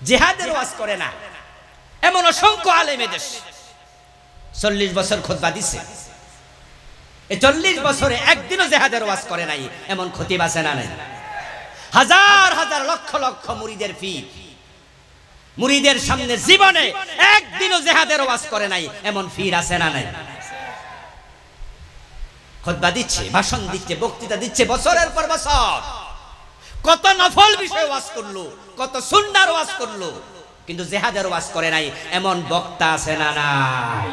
জিহাদের ওয়াজ করে না এমন অসংখ্য আলেম এদেশ 40 বছর খুতবা দিছে, এই 40 বছরে একদিনও জিহাদের ওয়াজ করে নাই এমন খতিব আছে না নাই? হাজার হাজার লক্ষ লক্ষ মুরিদের পীর, মুরিদের সামনে জীবনে একদিনও জিহাদের ওয়াজ করে নাই এমন পীর আছে না নাই? খুতবা দিচ্ছে, ভাষণ দিচ্ছে, বক্তৃতা দিচ্ছে বছরের পর বছর, কত নফল বিষয় ওয়াজ করলো, কত সুন্নাহর ওয়াজ করলো, কিন্তু জিহাদের ওয়াজ করে নাই এমন বক্তা আছে না নাই?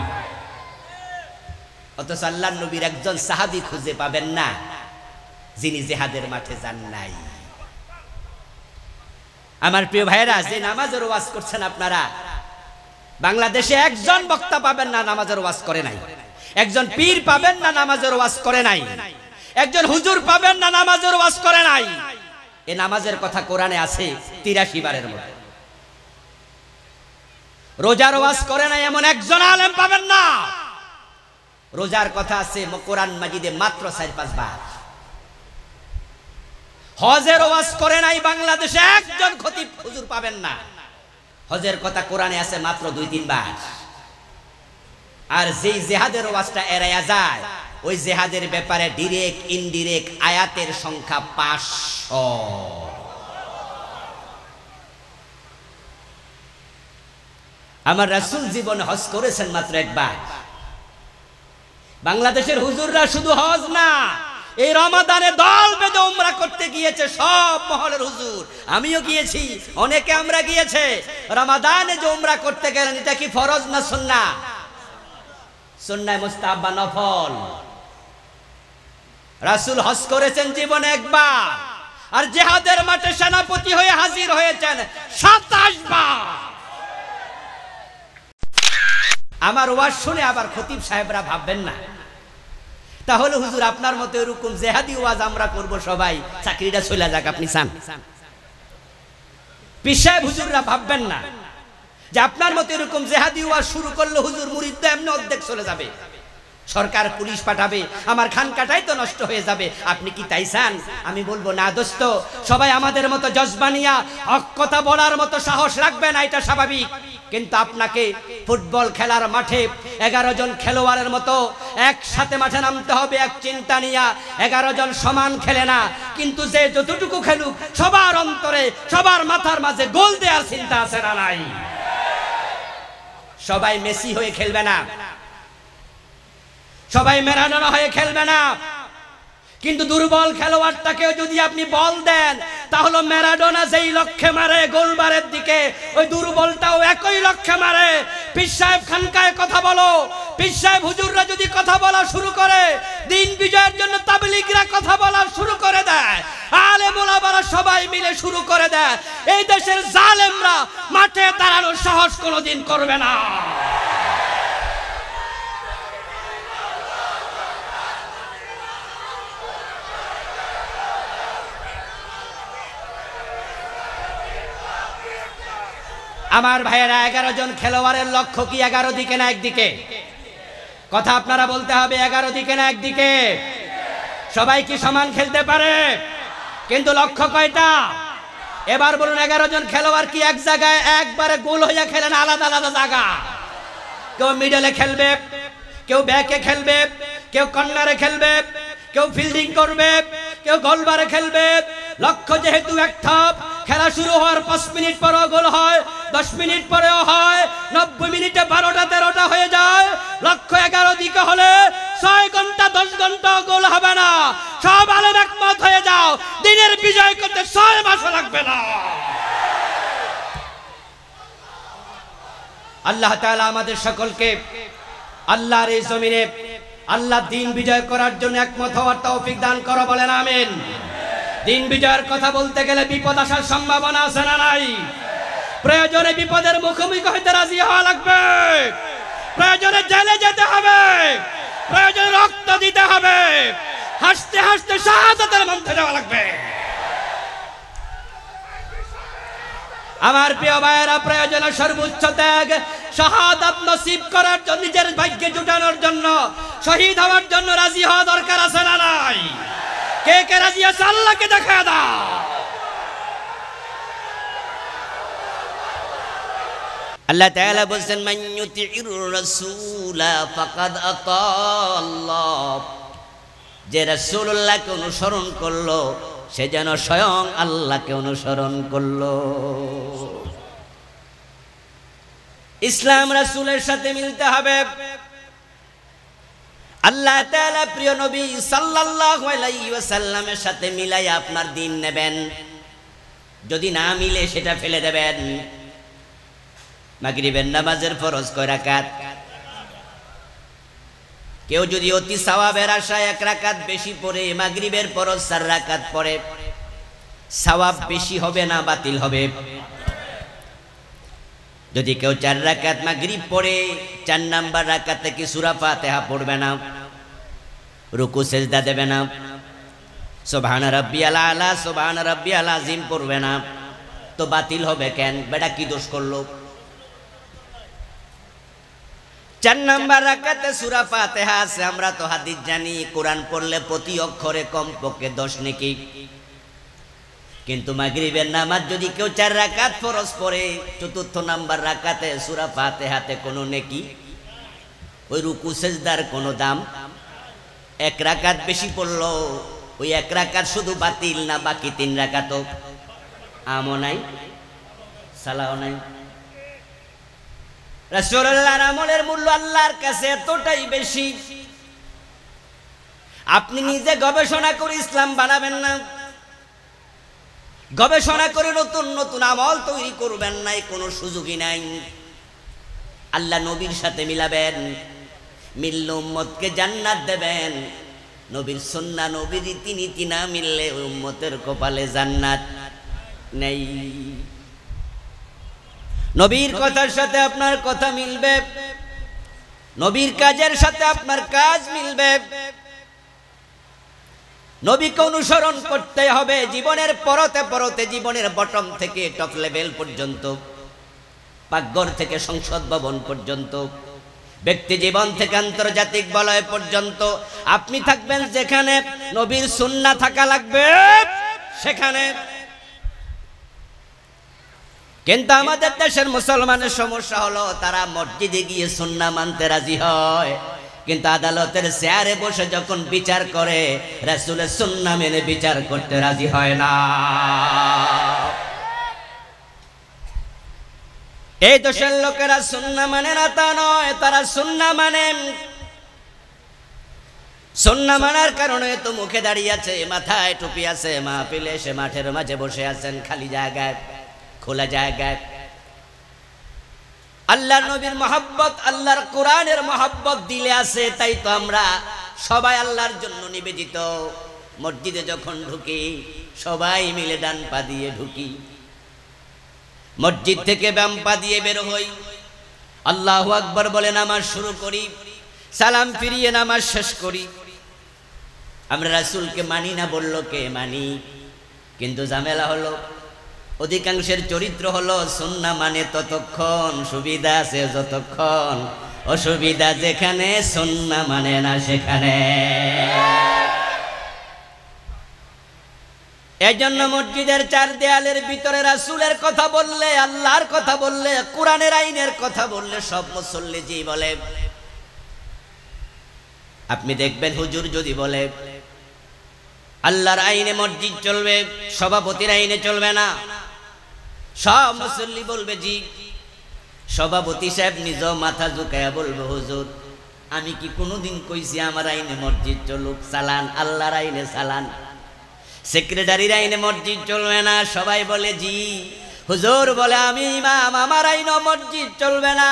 অথচ আল্লাহর নবীর একজন সাহাবী খুঁজে পাবেন না যিনি জিহাদের মাঠে যান নাই। আমার প্রিয় ভাইরা, যে নামাজের ওয়াজ করছেন আপনারা, বাংলাদেশে একজন বক্তা পাবেন না নামাজের ওয়াজ করে নাই, একজন পীর পাবেন না নামাজের ওয়াজ করে নাই, একজন হুজুর পাবেন না নামাজের ওয়াজ করে নাই। এই নামাজের কথা কোরআনে আছে 83 বারের মতো। রোজার ওয়াজ করে নাই এমন একজন আলেম পাবেন না। রোজার কথা আছে কোরআন মাজিদে মাত্র 4-5 বার। হজের ওয়াজ করে নাই বাংলাদেশে একজন খতিব হুজুর পাবেন না। হজের কথা কোরআনে আছে মাত্র 2-3 বার। আর যেই জিহাদের ওয়াজটা এড়ায়া যায়, ওই জিহাদের ব্যাপারে ডাইরেক্ট ইনডিরেক্ট আয়াতের সংখ্যা 500। আমার রাসূল জীবনে হজ করেছেন মাত্র একবার। বাংলাদেশের হুজুররা শুধু হজ না, এই রমাদানে দল বেঁধে উমরা করতে গিয়েছে সব মহলের হুজুর, আমিও গিয়েছি, অনেকে আমরা গিয়েছে। রমাদানে যে উমরা করতে গেলেন এটা কি ফরজ না সুন্নাহ? সুন্নাহ মুস্তাহাব বা নফল? রাসূল হজ করেছেন জীবনে একবার, আর জিহাদের মাঠে সেনাপতি হয়ে হাজির হয়েছেন 27 বার। আমার ওয়াজ শুনে আবার খতিব সাহেবরা ভাববেন না তাহলে হুজুর আপনার মতো এরকম জিহাদি ওয়াজ আমরা করব সবাই, চাকরিটা চলে যাক, আপনি চান? পীর সাহেব হুজুররা ভাববেন না যে আপনার মতো এরকম জিহাদি ওয়াজ শুরু করলে হুজুর মুরিদ তো এমনি অর্ধেক চলে যাবে, সরকার পুলিশ পাঠাবে, আমার খানকাটাই তো নষ্ট হয়ে যাবে, আপনি কি তাই চান? আমি বলবো না দোস্ত, সবাই আমাদের মতো জজবানিয়া হক কথা বলার মতো সাহস রাখবে না, এটা স্বাভাবিক। কিন্তু আপনাকে ফুটবল খেলার মাঠে 11 জন খেলোয়াড়ের মতো একসাথে মাঠে নামতে হবে এক চিন্তা নিয়া। 11 জন সমান খেলে না, কিন্তু যে যতটুকু খেলুক সবার অন্তরে সবার মাথার মাঝে গোল দেওয়ার চিন্তা আছে না নাই? সবাই মেসি হয়ে খেলবে না, সবাই ম্যারাডোনা হয়ে খেলবে না, কিন্তু দুর্বল খেলোয়াড়টাকে যদি আপনি বল দেন তাহলে ম্যারাডোনা যেই লক্ষ্যে মারে গোলবারের দিকে, ওই দুর্বলটাও একই লক্ষ্যে মারে। পীর সাহেব খানকায় কথা বলো, পীর সাহেব হুজুররা যদি কথা বলা শুরু করে, দিন বিজয়ের জন্য তাবলীগরা কথা বলা শুরু করে দেয়, আলেম ওলামারা সবাই মিলে শুরু করে দেয়, এই দেশের জালেমরা মাঠে দাঁড়ানোর সাহস কোনোদিন করবে না। আমার ভাইয়েরা, 11 জন খেলোয়াড়ের লক্ষ্য কি 11 দিকে না একদিকে? কথা আপনারা বলতে হবে, 11 দিকে না একদিকে? সবাই কি সমান খেলতে পারে? কিন্তু লক্ষ্য কয়টা? এবার বলুন, 11 জন খেলোয়াড় কি এক জায়গায় একবারে গোল হইয়া খেলেন? আলাদা আলাদা জায়গা। কেউ মিডলে খেলবে, কেউ ব্যাকে খেলবে, কেউ কর্নারে খেলবে, কেউ ফিল্ডিং করবে, কেউ গোলবারে খেলবে। লক্ষ্য যেহেতু একটা, খেলা শুরু হওয়ার 5 মিনিট পরেও গোল হয়, 10 মিনিট পরেও হয়, 90 মিনিটে 12টা 13টা হয়ে যায়। লক্ষ্য 11 দিকে হলে 6 ঘন্টা 10 ঘন্টা গোল হবে না। সব আলেম একমত হয়ে যাও, দিনের বিজয় করতে 6 মাসও লাগবে না। আল্লাহ তাআলা আমাদের সকলকে আল্লাহর এই জমিনে আল্লাহ দিন বিজয় করার জন্য একমত হওয়ার তৌফিক দান করো, বলেন আমিন। দিন বিজয়ের কথা বলতে গেলে বিপদ আসার সম্ভাবনা আছে না নাই? প্রয়োজনে বিপদের মুখোমুখি হইতে রাজি হওয়া লাগবে, প্রয়োজনে জেলে যেতে হবে, প্রয়োজনে রক্ত দিতে হবে, হাসতে হাসতে শাহাদাতের মঞ্চে যাওয়া লাগবে। আমার প্রিয় ভাইয়েরা, প্রয়োজনে সর্বোচ্চ ত্যাগ, শাহাদাত নসিব করার জন্য, নিজের ভাগ্যে জুটানোর জন্য, শহীদ হওয়ার জন্য রাজি হওয়া দরকার আছে না নাই? কে কে রাজি আছে আল্লাহকে দেখা দাও। আল্লাহ তাআলা বলেন মান ইউতিউর রাসূলা ফাকাদ আতাআল্লাহ, যে রাসূলুল্লাহকে অনুসরণ করলো সে যেন স্বয়ং আল্লাহকে অনুসরণ করলো। ইসলাম রাসূলের সাথে মিলতে হবে। আল্লাহ তাআলা প্রিয় নবী সাল্লাল্লাহু আলাইহি ওয়াসাল্লামের সাথে মিলাই আপনার দিন নেবেন, যদি না মিলে সেটা ফেলে দেবেন। মাগরিবের নামাজের ফরজ কয় রাকাত? কেউ যদি অতি সওয়াবের আশায় এক রাকাত বেশি পড়ে মাগরিবের ফরজ 4 রাকাত পড়ে, সওয়াব বেশি হবে না বাতিল হবে? যদি কেউ 4 রাকাত মাগরিব পড়ে 4 নাম্বার রাকাতে কি সূরা ফাতিহা পড়বে না, রুকু সিজদা দেবে না, সুবহান রাব্বিয়াল আলা সুবহান রাব্বিয়াল আযীম পড়বে না, তো বাতিল হবে কেন? বেটা কি দোষ করলো? 4 নাম্বার রাকাতে সূরা ফাতিহা আছে, আমরা তো হাদিস জানি কোরআন পড়লে প্রতি অক্ষরে কমপক্ষে 10 নেকি। কিন্তু মাগরিবের নামাজ যদি কেউ 4 রাকাত ফরজ পড়ে, 4র্থ নাম্বার রাকাতে সূরা ফাতিহাতে কোনো নেকি, ওই রুকু সিজদার কোনো দাম। 1 রাকাত বেশি পড়লো, ওই 1 রাকাত শুধু বাতিল না, বাকি 3 রাকাতও আমও নাই সালাও নাই। রাসূলুল্লাহর আমলের মূল্য আল্লাহর কাছে এতটাই বেশি, আপনি নিজে গবেষণা করে ইসলাম বানাবেন না, গবেষণা করে নতুন নতুন আমল তৈরি করবেন না, কোনো সুযোগই নাই। আল্লাহ নবীর সাথে মিলাবেন, মিললে উম্মতকে জান্নাত দেবেন। নবীর সুন্নাহ নবীর রীতিনীতি না মিললে উম্মতের কপালে জান্নাত নেই। নবীর কথার সাথে আপনার কথা মিলবে, নবীর কাজের সাথে আপনার কাজ মিলবে। নবীকে অনুসরণ করতে হবে জীবনের পরতে পরতে, জীবনের বটম থেকে টপ লেভেল পর্যন্ত, পাকঘর থেকে সংসদ ভবন পর্যন্ত, ব্যক্তি জীবন থেকে আন্তর্জাতিক বলয় পর্যন্ত আপনি থাকবেন যেখানে নবীর সুন্নাহ থাকা লাগবে সেখানে। কিন্তু আমাদের দেশের মুসলমানের সমস্যা হলো তারা মসজিদে গিয়ে সুন্নাহ মানতে রাজি হয়, কিন্তু আদালতের চেয়ারে বসে যখন বিচার করে রাসূলের সুন্নাহ মেনে বিচার করতে রাজি হয় না। এই দেশের লোকেরা সুন্নাহ মানে না তা নয়, তারা সুন্নাহ মানে। সুন্নাহ মানার কারণে তো মুখে দাঁড়িয়ে আছে, মাথায় টুপি আছে, মাহফিলে এসে মাঠের মাঝে বসে আছেন, খালি জায়গায় খোলা জায়গায়। আল্লাহর নবীর মহব্বত, আল্লাহর কোরআনের মহব্বত দিলে আছে, তাই তো আমরা সবাই আল্লাহর জন্য নিবেদিত। মসজিদে যখন ঢুকি সবাই মিলে ডান পা দিয়ে ঢুকি, মসজিদ থেকে বাম পা দিয়ে বের হই, আল্লাহু আকবার বলে নামাজ শুরু করি, সালাম ফিরিয়ে নামাজ শেষ করি। আমরা রাসূলকে মানি না বললো কে? মানি। কিন্তু ঝামেলা হলো অধিকাংশের চরিত্র হলো সুন্নাহ মানে ততক্ষণ, সুবিধা আছে যতক্ষণ, অসুবিধা যেখানে, সুন্নাহ মানে না সেখানে। এজন্য মসজিদের 4 দেয়ালের ভিতরে রাসূলের কথা বললে, আল্লাহর কথা বললে, কোরআনের আইনের কথা বললে সব মুসল্লি জি বলে। আপনি দেখবেন হুজুর যদি বলে আল্লাহর আইনে মসজিদ চলবে, সভাপতির আইনে চলবে না, সব মুসল্লি বলবে জি। সভাপতি সাহেব নিজেও মাথা ঝুঁকায়া বলবে হুজুর আমি কি কোনোদিন কইছি আমার আইনে মসজিদ চলুক? চালান, আল্লাহর আইনে চালান। সেক্রেটারির আইনে মসজিদ চলবে না, সবাই বলে জি। হুজুর বলে আমি ইমাম, আমার আইনে মসজিদ চলবে না।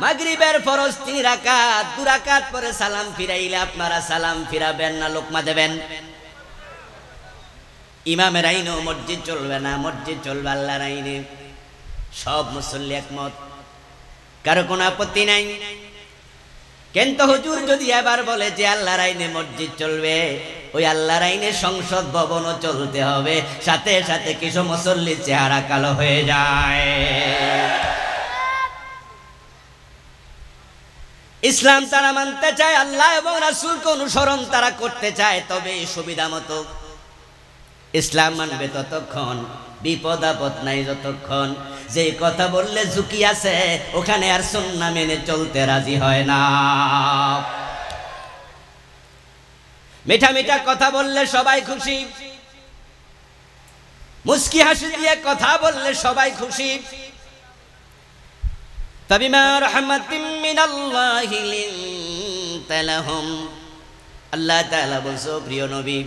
মাগরিবের ফরজ 3 রাকাত, 2 রাকাত পরে সালাম ফিরাইলে আপনারা সালাম ফিরাবেন না, লোকমা দেবেন। ইমামের আইনেও মসজিদ চলবে না, মসজিদ চলবে আল্লাহর আইনে। সব মুসল্লি একমত, কারো কোনো আপত্তি নাই। কিন্তু হুজুর যদি এবার বলে যে আল্লাহর আইনে মসজিদ চলবে, ওই আল্লাহর আইনে সংসদ ভবনও চলতে হবে, সাথে সাথে কিছু মুসল্লির চেহারা কালো হয়ে যায়। ইসলাম তারা মানতে চায়, আল্লাহ এবং রাসূলকে অনুসরণ তারা করতে চায়, তবে সুবিধা মতো। ইসলাম মানবে ততক্ষণ, বিপদ আপদ নাই যতক্ষণ, যে কথা বললে ঝুঁকি আছে ওখানে আর সুন্নাহ মেনে চলতে রাজি হয় না। মিঠা মিঠা কথা বললে সবাই খুশি, মুস্কি হাসি দিয়ে কথা বললে সবাই খুশি। ফাবিমা রাহমাতিম মিনাল্লাহি লিনতা লাহুম, আল্লাহ তাআলা বলছো প্রিয় নবী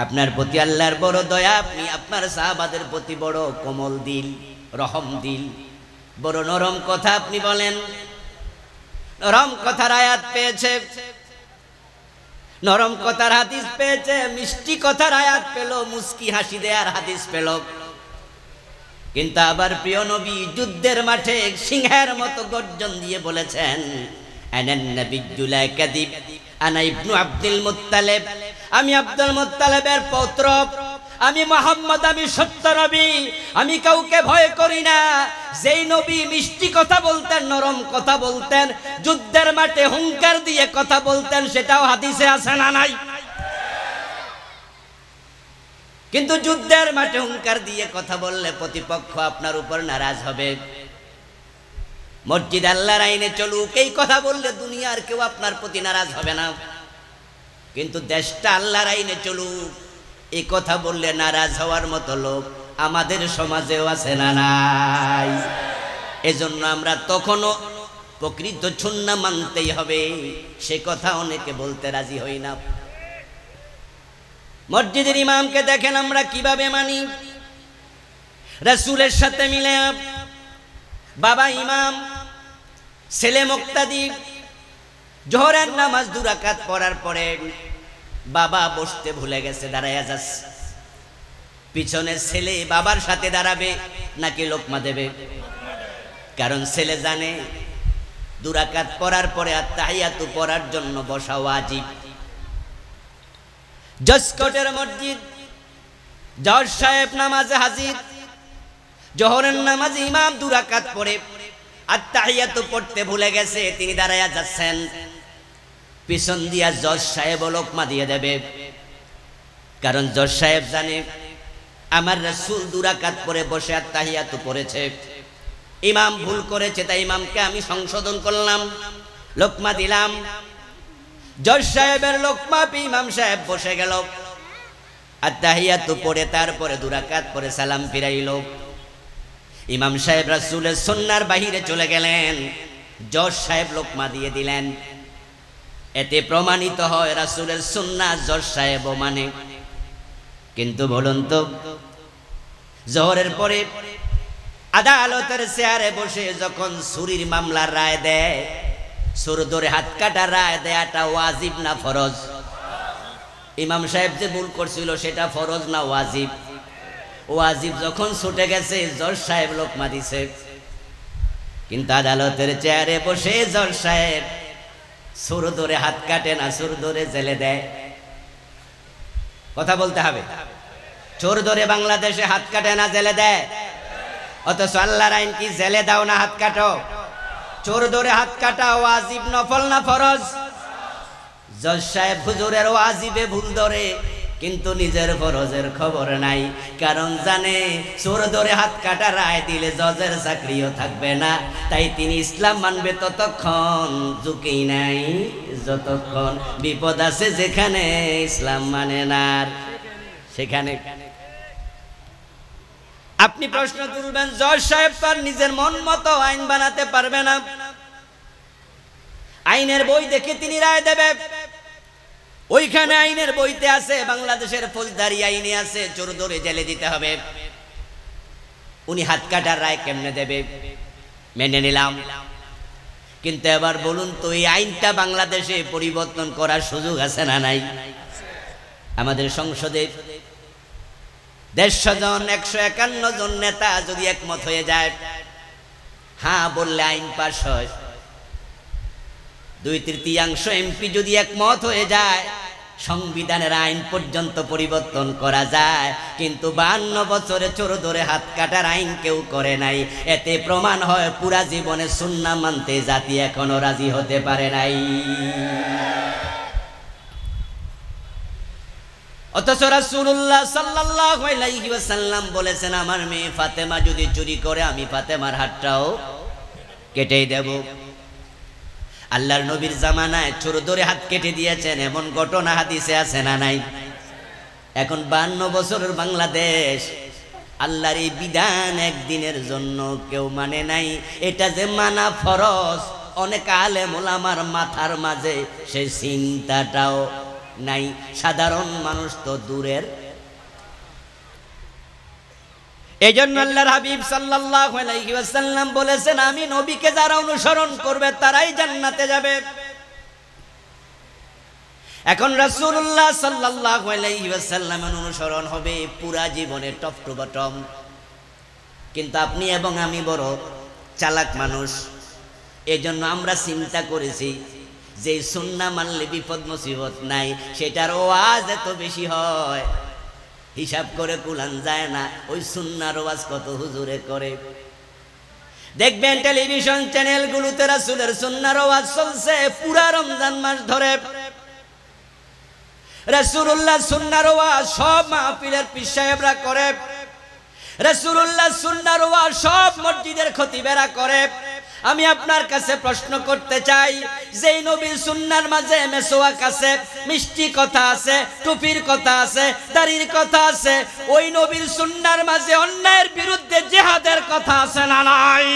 আপনার প্রতি আল্লাহর বড় দয়া, আপনি আপনার সাহাবাদের প্রতি বড় কোমল দিল, রহম দিল, বড় নরম কথা আপনি বলেন। নরম কথার আয়াত পেয়েছে, নরম কথার হাদিস পেয়েছে, মিষ্টি কথার আয়াত পেল, মুস্কি হাসি দেয়ার হাদিস পেল। কিন্তু আবার প্রিয় নবী যুদ্ধের মাঠে সিংহের মতো গর্জন দিয়ে বলেছেন আনান নাবিয়্যু লা কাযিব আনা ইবনু আব্দুল মুত্তালিব, আমি আব্দুল মুত্তালিবের পুত্র, আমি মুহাম্মদ, আমি সত্য নবী, আমি কাউকে ভয় করি না। যেই নবী মিষ্টি কথা বলতেন, নরম কথা বলতেন, যুদ্ধের মাঠে হুঙ্কার দিয়ে কথা বলতেন, সেটাও হাদিসে আছে না নাই? কিন্তু যুদ্ধের মাঠে হুঙ্কার দিয়ে কথা বললে প্রতিপক্ষ আপনার উপর নারাজ হবে। মসজিদ আল্লাহর আইনে চলুক, এই কথা বললে দুনিয়ার কেউ আপনার প্রতি নারাজ হবে না। কিন্তু দেশটা আল্লাহর আইনে চলুক, এই কথা বললে নারাজ হওয়ার মতো লোক আমাদের সমাজেও আছে না নাই? এজন্য আমরা তখনও প্রকৃত সুন্নাহ মানতেই হবে, সে কথা অনেকে বলতে রাজি হই না। মসজিদের ইমামকে দেখেন আমরা কিভাবে মানি, রাসূলের সাথে মিলে। বাবা ইমাম, ছেলে মুক্তাদি, জোহরের নামাজ 2 রাকাত পড়ার পরে বাবা বসতে ভুলে গেছে, দাঁড়ায়া যাচ্ছে। পিছনে ছেলে বাবার সাথে দাঁড়াবে নাকি লোকমা দেবে? কারণ ছেলে জানে 2 রাকাত পড়ার পরে আত্তাহিয়াতু পড়ার জন্য বসা ওয়াজিব। জসকোটের মসজিদ, জজ সাহেব নামাজে হাজির, জোহরের নামাজ ইমাম 2 রাকাত পড়ে আত্তাহিয়াতু পড়তে ভুলে গেছে, তিনি দাঁড়ায়া যাচ্ছেন। পিছন দিয়া জজ সাহেব লোকমা দিয়ে দেবে, কারণ জজ সাহেব জানে আমার রাসূল 2 রাকাত পড়ে বসে আত্তাহিয়াতু পড়েছে, ইমাম ভুল করেছে, তাই ইমামকে আমি সংশোধন করলাম, লোকমা দিলাম। জজ সাহেবের লোকমা পেয়ে ইমাম সাহেব বসে গেল, আত্তাহিয়াতু পড়ে তারপরে 2 রাকাত পড়ে সালাম ফিরাইল। ইমাম সাহেব রাসূলের সুন্নাহর বাহিরে চলে গেলেন, জজ সাহেব লোকমা দিয়ে দিলেন। এতে প্রমাণিত হয় রাসূলের সুন্নাহ জজ সাহেবও মানে। কিন্তু বলুন তো, জোহরের পরে আদালতের চেয়ারে বসে যখন চুরির মামলার রায় দেয়, চোর ধরে হাত কাটা রায় দেয়াটা ওয়াজিব না ফরজ? ইমাম সাহেব যে ভুল করছিল সেটা ফরজ না ওয়াজিব? ওয়াজিব যখন ছুটে গেছে, জজ সাহেব লোকমা দিছে। কিন্তু আদালতের চেয়ারে বসে জজ সাহেব চোর ধরে হাত কাটে না, চোর ধরে জেলে দেয়। কথা বলতে হবে, চোর ধরে বাংলাদেশে হাত কাটে না, জেলে দেয়। অথচ আল্লাহর আইন কি জেলে দাও না হাত কাটো? চোর ধরে হাত কাটা ওয়াজিব নফল না ফরজ? জজ সাহেব হুজুরের ওয়াজিবে ভুল ধরে, কিন্তু নিজের ফরজের খবর নাই, কারণ জানে চোর ধরে হাত কাটা রায় দিলে জজের চাকরিও থাকবে না। তাই তিনি ইসলাম মানবে ততক্ষণ, ঝুঁকি নাই যতক্ষণ। বিপদ আছে যেখানে ইসলাম মানে না সেখানে। আপনি প্রশ্ন তুলবেন, জজ সাহেব তো আর নিজের মন মতো আইন বানাতে পারবে না, আইনের বই দেখে তিনি রায় দেবে। ওইখানে আইনের বইতে আছে, বাংলাদেশের ফৌজদারি আইনে আছে চোর ধরে জেলে দিতে হবে। উনি হাত কাটার রায় কেমনে দেবে? মেনে নিলাম, কিন্তু এবার বলুন তো, এই আইনটা বাংলাদেশে পরিবর্তন করার সুযোগ আছে না নাই? আমাদের সংসদে 150 জন 151 জন নেতা যদি একমত হয়ে যায়, হ্যাঁ বললে আইন পাস হয়। 2/3 এমপি যদি একমত হয়ে যায়, সংবিধানের আইন পর্যন্ত পরিবর্তন করা যায়। কিন্তু 52 বছরে চোর ধরে হাত কাটার আইন কেউ করে নাই। এতে প্রমাণ হয় পুরা জীবনে সুন্নাহ মানতে জাতি এখনো রাজি হতে পারে নাই। অথচ রাসূলুল্লাহ সাল্লাল্লাহু আলাইহি ওয়াসাল্লাম বলেছেন, আমার মেয়ে ফাতেমা যদি চুরি করে আমি ফাতেমার হাতটাও কেটে দেব। আল্লাহর নবীর জামানায় চোর ধরে হাত কেটে দিয়েছেন, এমন ঘটনা হাদিসে আছে না নাই? এখন 52 বছরের বাংলাদেশ, আল্লাহর এই বিধান একদিনের জন্য কেউ মানে নাই। এটা যে মানা ফরজ, অনেক আলেম ওলামার মাথার মাঝে সেই চিন্তাটাও নাই। সাধারণ মানুষ তো দূরের। এই জন্য আল্লাহর হাবিব সাল্লাল্লাহু আলাইহি ওয়াসাল্লাম বলেছেন, আমি নবীকে যারা অনুসরণ করবে তারাই জান্নাতে যাবে। এখন রাসূলুল্লাহ সাল্লাল্লাহু আলাইহি ওয়াসাল্লামের অনুসরণ হবে পুরা জীবনে টপ টু বটম। কিন্তু আপনি এবং আমি বড় চালাক মানুষ, এজন্য আমরা চিন্তা করেছি যে সুন্নাহ মানলে বিপদ মুসিবত নাই, সেটার ওয়াজ এত বেশি হয় হিসাব করে কুলান যায় না। ওই সুন্নাহর ওয়াজ কত হুজুরে করে। দেখবেন টেলিভিশন চ্যানেলগুলোতে রাসূলের সুন্নাহর ওয়াজ চলছে পুরা রমজান মাস ধরে। রাসূলুল্লাহ সুন্নাহর ওয়াজ সব মাহফিলের পীর সাহেবরা করে, রাসূলুল্লাহ সুন্নাহর ওয়াজ সব মসজিদের খতিবেরা করে। আমি আপনার কাছে প্রশ্ন করতে চাই, যেই নবীর সুন্নাহর মাঝে মেসওয়াক আছে, মিষ্টি কথা আছে, টুপির কথা আছে, দাড়ির কথা আছে, ওই নবীর সুন্নাহর মাঝে অন্যায়ের বিরুদ্ধে জিহাদের কথা আছে না নাই?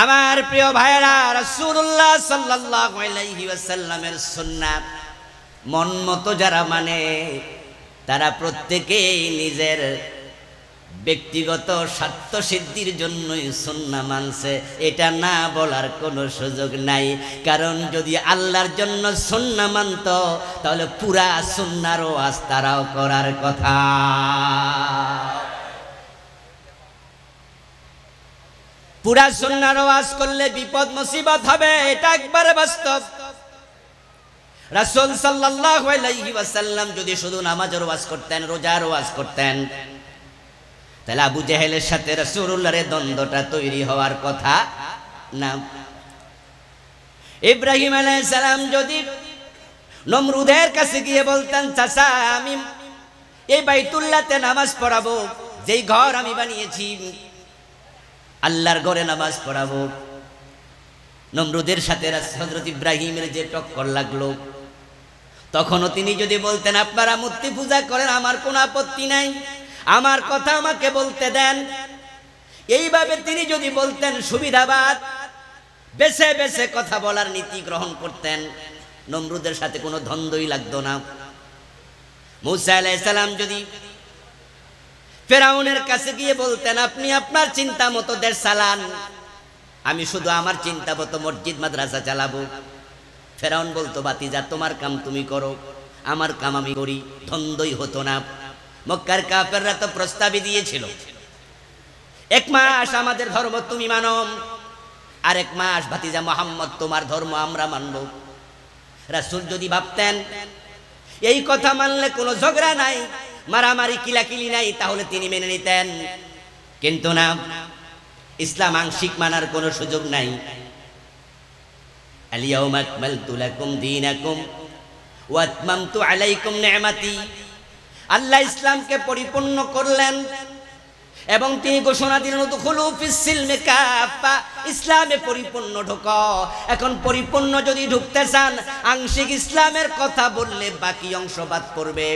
আমার প্রিয় ভাইরা, রাসূলুল্লাহ সাল্লাল্লাহু আলাইহি ওয়াসাল্লামের সুন্নাহ মন মতো যারা মানে, তারা প্রত্যেকেই নিজের ব্যক্তিগত স্বার্থ সিদ্ধির জন্যই সুন্নাহ মানছে, এটা না বলার কোনো সুযোগ নাই। কারণ যদি আল্লাহর জন্য সুন্নাহ মানত তাহলে পুরা সুন্নাহর ওয়াজ তারাও করার কথা। পুরা সুন্নাহর ওয়াজ করলে বিপদ মুসিবত হবে, এটা একবারে বাস্তব। রাসূল সাল্লাল্লাহু আলাইহি ওয়াসাল্লাম যদি শুধু নামাজের ওয়াজ করতেন, রোজার ওয়াজ করতেন, তাহলে আবু জেহেলের সাথে রাসূলুল্লাহর দ্বন্দ্বটা তৈরি হওয়ার কথা না। ইব্রাহিম আলাইহিস সালাম যদি নমরুদের কাছে গিয়ে বলতেন, চাচা আমি এই বাইতুল্লাহতে নামাজ পড়াবো, যেই ঘর আমি বানিয়েছি আল্লাহর ঘরে নামাজ পড়াবো, নমরুদের সাথে হযরত ইব্রাহিমের যে টক্কর লাগলো, তখনও তিনি যদি বলতেন আপনারা মূর্তি পূজা করেন, আমার কোনো আপত্তি নাই, আমার কথা আমাকে বলতে দেন, এইভাবে তিনি যদি বলতেন সুবিধাবাদ, বেছে বেছে কথা বলার নীতি গ্রহণ করতেন, নমরুদের সাথে কোনো দ্বন্দ্বই লাগতো না। মূসা আলাইহিস সালাম যদি ফেরাউনের কাছে গিয়ে বলতেন আপনি আপনার চিন্তা মতো দেশ চালান, আমি শুধু আমার চিন্তা মতো মসজিদ মাদ্রাসা চালাবো, ফেরাউন বলতো বাতিজা তোমার কাম তুমি করো, আমার কাম আমি করি, দ্বন্দ্বই হতো না। মক্কার কাফেররা তো প্রস্তাবই দিয়েছিল, 1 মাস আমাদের ধর্ম তুমি মানো, আর 1 মাস ভাতিজা মুহাম্মদ তোমার ধর্ম আমরা মানব। রাসূল যদি ভাবতেন এই কথা মানলে কোনো ঝগড়া নাই, মারামারি কিলাকিলি নাই, তাহলে তিনি মেনে নিতেন। কিন্তু না, ইসলাম আংশিক মানার কোনো সুযোগ নাই। আল-ইয়াওমা আকমালতু লাকুম দীনাকুম ওয়া আতমামতু আলাইকুম নি'মাতি। আল্লাহ ইসলামকে পরিপূর্ণ করলেন এবং তিনি ঘোষণা দিলেন উদখুলু ফিস সিলমি কাফা, ইসলামে পরিপূর্ণ ঢোকো। এখন পরিপূর্ণ যদি ঢুকতে চান, আংশিক ইসলামের কথা বললে বাকি অংশ বাদ পড়বে।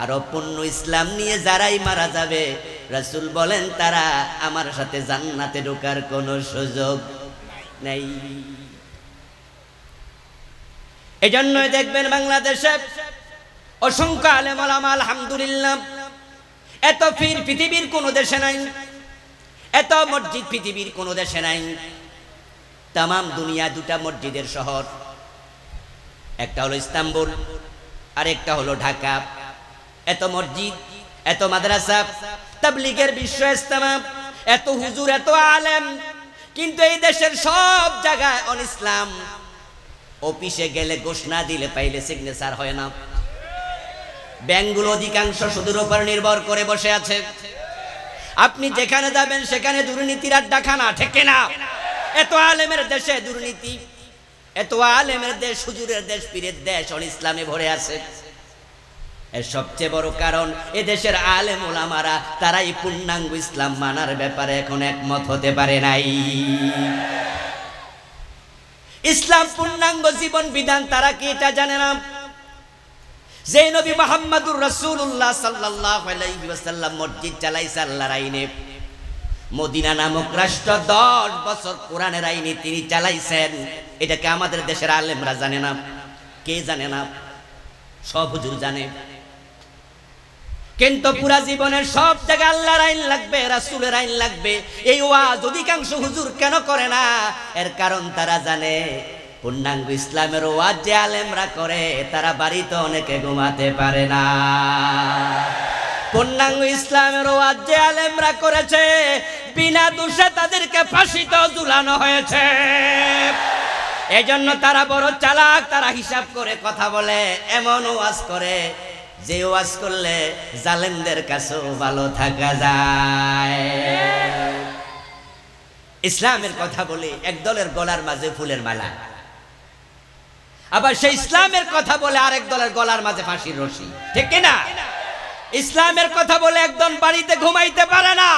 আর পূর্ণ ইসলাম নিয়ে যারাই মারা যাবে, রাসূল বলেন তারা আমার সাথে জান্নাতে ঢোকার কোনো সুযোগ নেই। এজন্যই দেখবেন বাংলাদেশে অসংখ্য আলেম ওলামা আলহামদুলিল্লাহ, এত পীর পৃথিবীর কোনো দেশে নাই, এত মসজিদ পৃথিবীর কোনো দেশে নাই। তামাম দুনিয়া 2টা মসজিদের শহর, একটা হলো ইস্তাম্বুল আর একটা হলো ঢাকা। এত মসজিদ, এত মাদ্রাসা, তাবলীগের বিশ্ব ইজতেমা, এত হুজুর, এত আলেম, কিন্তু এই দেশের সব জায়গায় ইসলাম। অফিসে গেলে ঘোষণা দিলে পাইলে সিগনেচার হয় না। ব্যাংকগুলো অধিকাংশ সুদের উপর নির্ভর করে বসে আছে। আপনি যেখানে যাবেন সেখানে দুর্নীতির আড্ডাখানা, ঠিক না? এত আলেমের দেশে দুর্নীতি, এত আলেমের দেশ, হুজুরের দেশ, পীরের দেশ, ইসলামে ভরে আছে। এর সবচেয়ে বড় কারণ এ দেশের আলেম ওলামারা তারাই পূর্ণাঙ্গ ইসলাম মানার ব্যাপারে এখন একমত হতে পারে নাই। ইসলাম পূর্ণাঙ্গ জীবন বিধান তারা কি এটা জানে না? যে নবী মুহাম্মদুর রাসূলুল্লাহ সাল্লাল্লাহু আলাইহি ওয়াসাল্লাম মসজিদ চালাইছে আল্লাহর আইনে, মদিনা নামক রাষ্ট্র 10 বছর কোরআনের আইনে তিনি চালাইছেন, এটাকে আমাদের দেশের আলেমরা জানে না। কে জানে না? সব হুজুর জানে। কিন্তু পুরা জীবনের সব জায়গায় আল্লাহর আইন লাগবে, রাসূলের আইন লাগবে, এই ওয়াজ অধিকাংশ হুজুর কেন করে না? এর কারণ তারা জানে পূর্ণাঙ্গ ইসলামের ওয়াজ যে আলেমরা করে তারা বাড়িতে অনেকে ঘুমাতে পারে না। পূর্ণাঙ্গ ইসলামের ওয়াজ যে আলেমরা করেছে বিনা দোষে তাদেরকে ফাঁসিতে ঝুলানো হয়েছে। এজন্য তারা বড় চালাক, তারা হিসাব করে কথা বলে, এমন ওয়াজ করে যে ওয়াজ করলে জালেমদের কাছেও ভালো থাকা যায়। ইসলামের কথা বলে এক দলের গলার মাঝে ফুলের মালা, আবার সেই ইসলামের কথা বলে আরেক দলের গলার মাঝে ফাঁসির রশি, ঠিক না? ইসলামের কথা বলে একদল বাড়িতে ঘুমাইতে পারে না,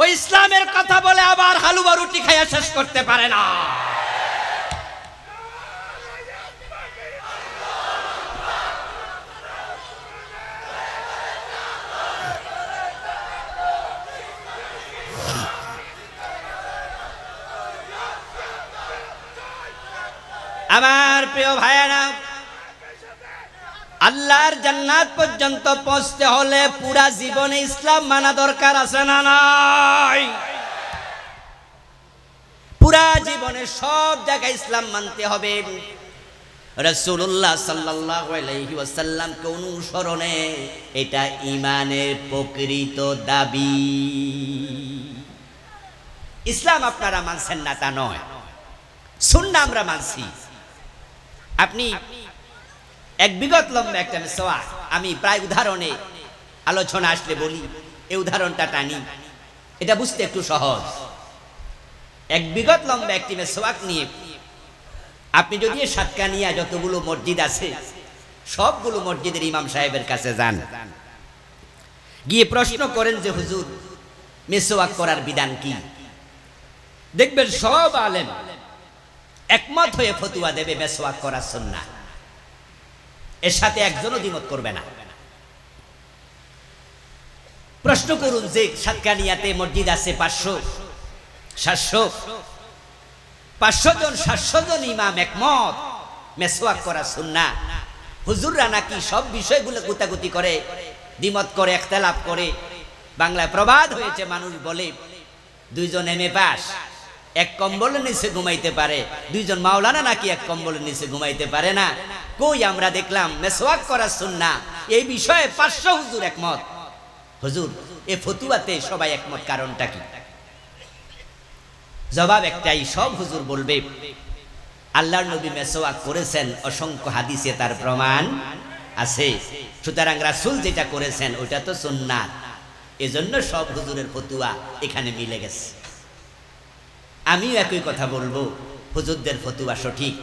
ওই ইসলামের কথা বলে আবার হালুয়া রুটি খাইয়া শেষ করতে পারে না। আমার প্রিয় ভাইয়েরা, আল্লাহর জান্নাত পর্যন্ত পৌঁছতে হলে পুরা জীবনে ইসলাম মানা দরকার আছে না নাই? পুরা জীবনে সব জায়গায় ইসলাম মানতে হবে। রাসূলুল্লাহ সাল্লাল্লাহু আলাইহি ওয়াসাল্লামকে অনুসরণে এটা ঈমানের প্রকৃত দাবি। ইসলাম আপনারা মানছেন না তা নয়, সুন্নাহ আমরা মানছি। আপনি এক বিগত লম্বা একটা মেসওয়াক, আমি প্রায় উদাহরণে আলোচনা আসলে বলি, এই উদাহরণটা টানি, এটা বুঝতে একটু সহজ। এক বিগত লম্বা একটি মেসওয়াক নিয়ে আপনি যদি সাতকানিয়া যতগুলো মসজিদ আছে সবগুলো মসজিদের ইমাম সাহেবের কাছে যান, গিয়ে প্রশ্ন করেন যে হুজুর মেসওয়াক করার বিধান কি? দেখবেন সব আলেম একমত হয়ে ফতোয়া দেবে মেসওয়াক করা সুন্নাহ, এর সাথে একজনও দ্বিমত করবে না। প্রশ্ন করুন যে সাতকানিয়াতে মসজিদ আছে 500 700, 500 জন 700 জন ইমাম একমত মেসওয়াক করা সুন্নাহ। হুজুররা নাকি সব বিষয়গুলো গুতাগুতি করে, দ্বিমত করে, ইখতিলাফ করে। বাংলায় প্রবাদ হয়েছে, মানুষ বলে 2 জন এমএ পাস এক কম্বলের নিচে ঘুমাইতে পারে, 2 জন মাওলানা নাকি এক কম্বলের নিচে ঘুমাইতে পারে না। কই আমরা দেখলাম মেসওয়াক করা সুন্নাহ, এই বিষয়ে 500 হুজুর একমত। হুজুর এই ফতোয়াতে সবাই একমত, কারণটা কি? জবাব একটাই, সব হুজুর বলবে আল্লাহর নবী মেসওয়াক করেছেন, অসংখ্য হাদিসে তার প্রমাণ আছে, সুতরাং রাসূল যেটা করেছেন ওটা তো সুন্নাহ, এজন্য সব হুজুরের ফতোয়া এখানে মিলে গেছে। আমিও একই কথা বলবো, হুজুরদের ফতোয়া সঠিক।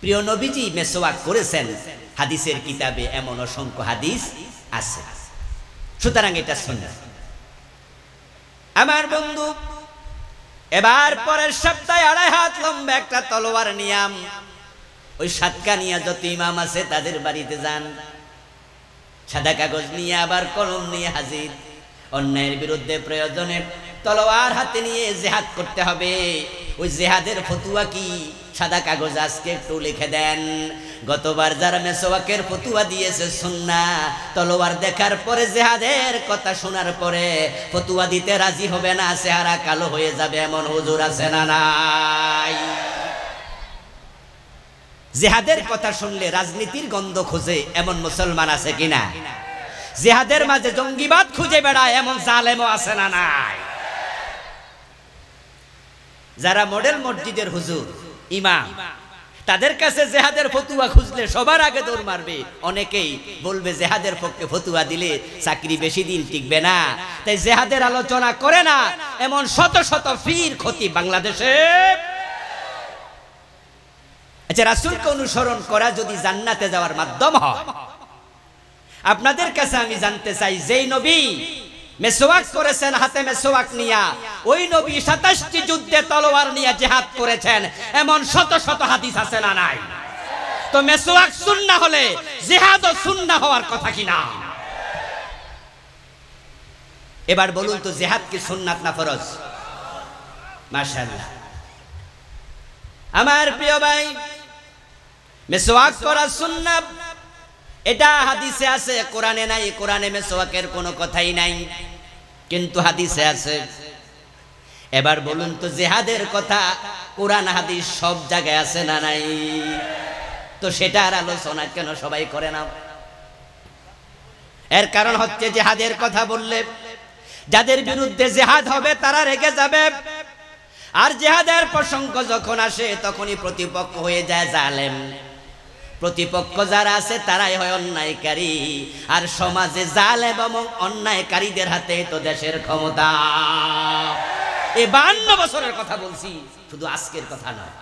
প্রিয় নবীজি মেসওয়াক করেছেন, হাদিসের কিতাবে এমন অসংখ্য হাদিস আছে, সুতরাং এটা সুন্নাহ। আমার বন্ধু, এবার পরের সপ্তাহে 2.5 হাত লম্বা একটা তলোয়ার নিয়াম ওই সাতকানিয়া যত ইমাম আছে তাদের বাড়িতে যান, সাদা কাগজ নিয়ে আবার কলম নিয়ে হাজির। অন্যায়ের বিরুদ্ধে প্রয়োজনে তলোয়ার হাতে নিয়ে জিহাদ করতে হবে। ওই জিহাদের ফতোয়া কি? সাদা কাগজ আজকে একটু লিখে দেন। গতবার যারা মেসওয়াকের ফতোয়া দিয়েছে সুন্নাহ, তলোয়ার দেখার পরে জিহাদের কথা শোনার পরে ফতোয়া দিতে রাজি হবে না, চেহারা কালো হয়ে যাবে, এমন হুজুর আছে না নাই? জিহাদের কথা শুনলে রাজনীতির গন্ধ খোঁজে এমন মুসলমান আছে কিনা? জিহাদের মাঝে জঙ্গিবাদ খুঁজে বেড়ায় এমন জালেমও আছে না নাই? যারা মডেল মসজিদের হুজুর ইমাম, তাদের কাছে জিহাদের ফতুয়া খুঁজলে সবার আগে দৌড় মারবে। অনেকেই বলবে জিহাদের পক্ষে ফতুয়া দিলে চাকরি বেশি দিন টিকবে না, তাই জিহাদের আলোচনা করে না। এমন শত শত ফির ক্ষতি বাংলাদেশে। আচ্ছা, রাসূলকে অনুসরণ করা যদি জান্নাতে যাওয়ার মাধ্যম হয়, আপনাদের কাছে আমি জানতে চাই, যেই নবী মেসওয়াক করেছেন হাতে মেসওয়াক নিয়া, ওই নবী 27টি যুদ্ধে তলোয়ার নিয়ে জিহাদ করেছেন, এমন শত শত হাদিস আছে না নাই? তো মেসওয়াক সুন্নাহ হলে জিহাদও সুন্নাহ হওয়ার কথা কিনা? এবার বলুন তো, জিহাদ কি সুন্নাত না ফরজ? মাশাআল্লাহ। আমার প্রিয় ভাই, মেসওয়াক করা সুন্নাত, এটা হাদিসে আছে, কোরআনে নাই। কোরআনে মেসওয়াকের কোনো কথাই নাই, কিন্তু হাদিসে আছে। এবার বলুন তো, জিহাদের কথা কোরআন হাদিস সব জায়গায় আছে না নাই? তো সেটার আলোচনা কেন সবাই করে না? এর কারণ হচ্ছে, জিহাদের কথা বললে যাদের বিরুদ্ধে জিহাদ হবে তারা রেগে যাবে, আর জিহাদের প্রসঙ্গ যখন আসে তখনই প্রতিপক্ষ হয়ে যায় জালেম। প্রতিপক্ষ যারা আছে তারাই হয় অন্যায়কারী, আর সমাজে জালেম এবং অন্যায়কারীদের হাতে তো দেশের ক্ষমতা। এই 52 বছরের কথা বলছি, শুধু আজকের কথা নয়।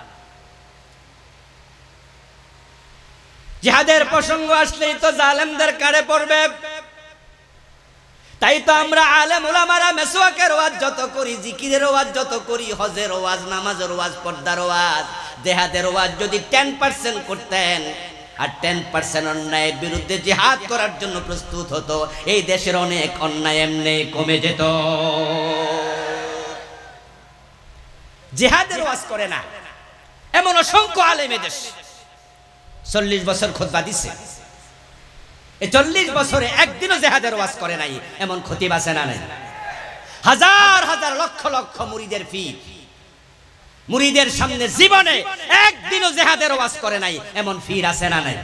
জিহাদের প্রসঙ্গ আসলেই তো জালেমদের কারে পড়বে। তাই তো আমরা আলেম উলামারা মেসওয়াকের ওয়াজ যত করি, জিকিরের ওয়াজ যত করি, হজের ওয়াজ, নামাজের ওয়াজ, পর্দার ওয়াজ, জিহাদের ওয়াজ যদি 10% করতেন আর 10% অন্যায়ের বিরুদ্ধে জিহাদ করার জন্য প্রস্তুত হতো, এই দেশের অনেক অন্যায় এমনি কমে যেত। জিহাদের ওয়াজ করে না এমন অসংখ্য আলেম দেশ 40 বছর খুতবা দিছে, এই 40 বছরে একদিনও জিহাদের ওয়াজ করে নাই, এমন খতিব আছে না নাই? হাজার হাজার লক্ষ লক্ষ মুরিদের ফির, মুরিদের সামনে জীবনে একদিনও জিহাদের ওয়াজ করে নাই, এমন ফির আছে না নাই?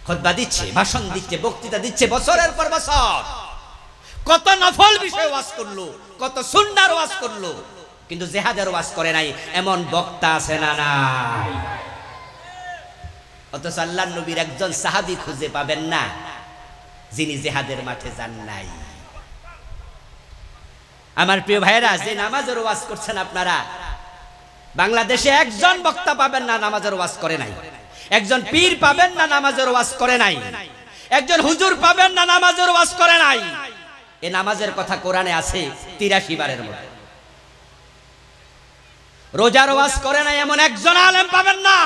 খুতবা দিচ্ছে, ভাষণ দিচ্ছে, বক্তৃতা দিচ্ছে বছরের পর বছর। কত নফল বিষয় ওয়াজ করলো, কত সুন্নাহর ওয়াজ করলো, কিন্তু জিহাদের ওয়াজ করে নাই, এমন বক্তা আছে না নাই? অথচ আল্লাহর নবীর একজন সাহাবী খুঁজে পাবেন না যিনি জিহাদের মাঠে যান নাই। আমার প্রিয় ভাইরা, যে নামাজের ওয়াজ করছেন আপনারা, বাংলাদেশে একজন বক্তা পাবেন না নামাজের ওয়াজ করে নাই, একজন পীর পাবেন না নামাজের ওয়াজ করে নাই, একজন হুজুর পাবেন না নামাজের ওয়াজ করে নাই। এই নামাজের কথা কোরআনে আছে 83 বারের মতো। রোজার ওয়াজ করে নাই এমন একজন আলেম পাবেন না।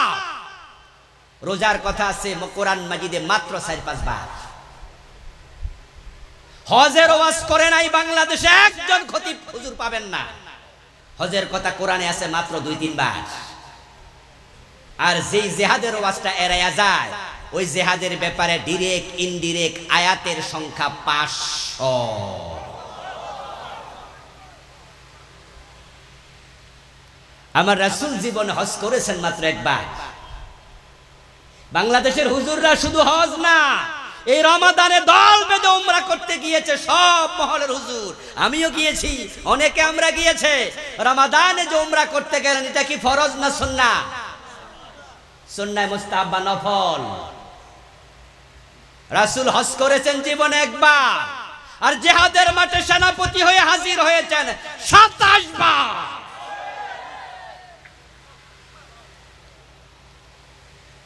রোজার কথা আছে কোরআন মাজিদে মাত্র 4-5 বার। হজের ওয়াজ করে নাই বাংলাদেশে একজন খতিব হুজুর পাবেন না। হজের কথা কোরআনে আছে মাত্র 2-3 বার। আর যেই জিহাদের ওয়াজটা এড়ায়া যায়, ওই জিহাদের ব্যাপারে ডাইরেক্ট ইনডিরেক্ট আয়াতের সংখ্যা 500। আমার রাসূল জীবনে হজ করেছেন মাত্র একবার। বাংলাদেশের হুজুররা শুধু হজ না, এই রমাদানে দল বেঁধে উমরা করতে গিয়েছে সব মহলের হুজুর। আমিও গিয়েছি, অনেকে আমরা গিয়েছে। রমাদানে যে উমরা করতে গেলেন, এটা কি ফরজ না সুন্নাহ? সুন্নাহ মুস্তাহাব বা নফল? রাসূল হজ করেছেন জীবনে একবার, আর জিহাদের মাঠে সেনাপতি হয়ে হাজির হয়েছেন 27 বার।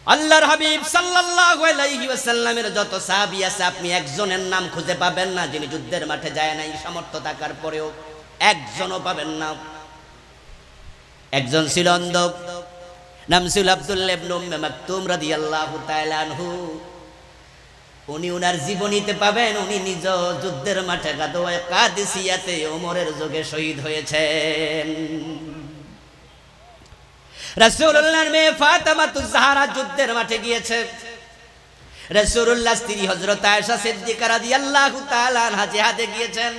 আল্লাহর হাবিব সাল্লাল্লাহু আলাইহি ওয়াসাল্লামের যত সাহাবী আছে, আপনি একজনের নাম খুঁজে পাবেন না যিনি যুদ্ধের মাঠে যায় নাই, সামর্থ্য থাকার পরেও একজনও পাবেন না। একজন ছিল অন্ধ, নাম ছিল আব্দুল্লাহ ইবনে উম্মে মাকতুম রাদিয়াল্লাহু তাআলা আনহু। উনি উনার জীবনীতে পাবেন, উনি নিজ যুদ্ধের মাঠে গাদওয়ায়ে কাদিসিয়াতে ওমরের যুগে শহীদ হয়েছেন। রাসূলুল্লাহর মেয়ে ফাতেমাতুজ জাহরা যুদ্ধের মাঠে গিয়েছে। রাসূলুল্লাহর স্ত্রী হযরত আয়েশা সিদ্দিকা রাদিয়াল্লাহু তাআলা আনহা জিহাদে গিয়েছেন।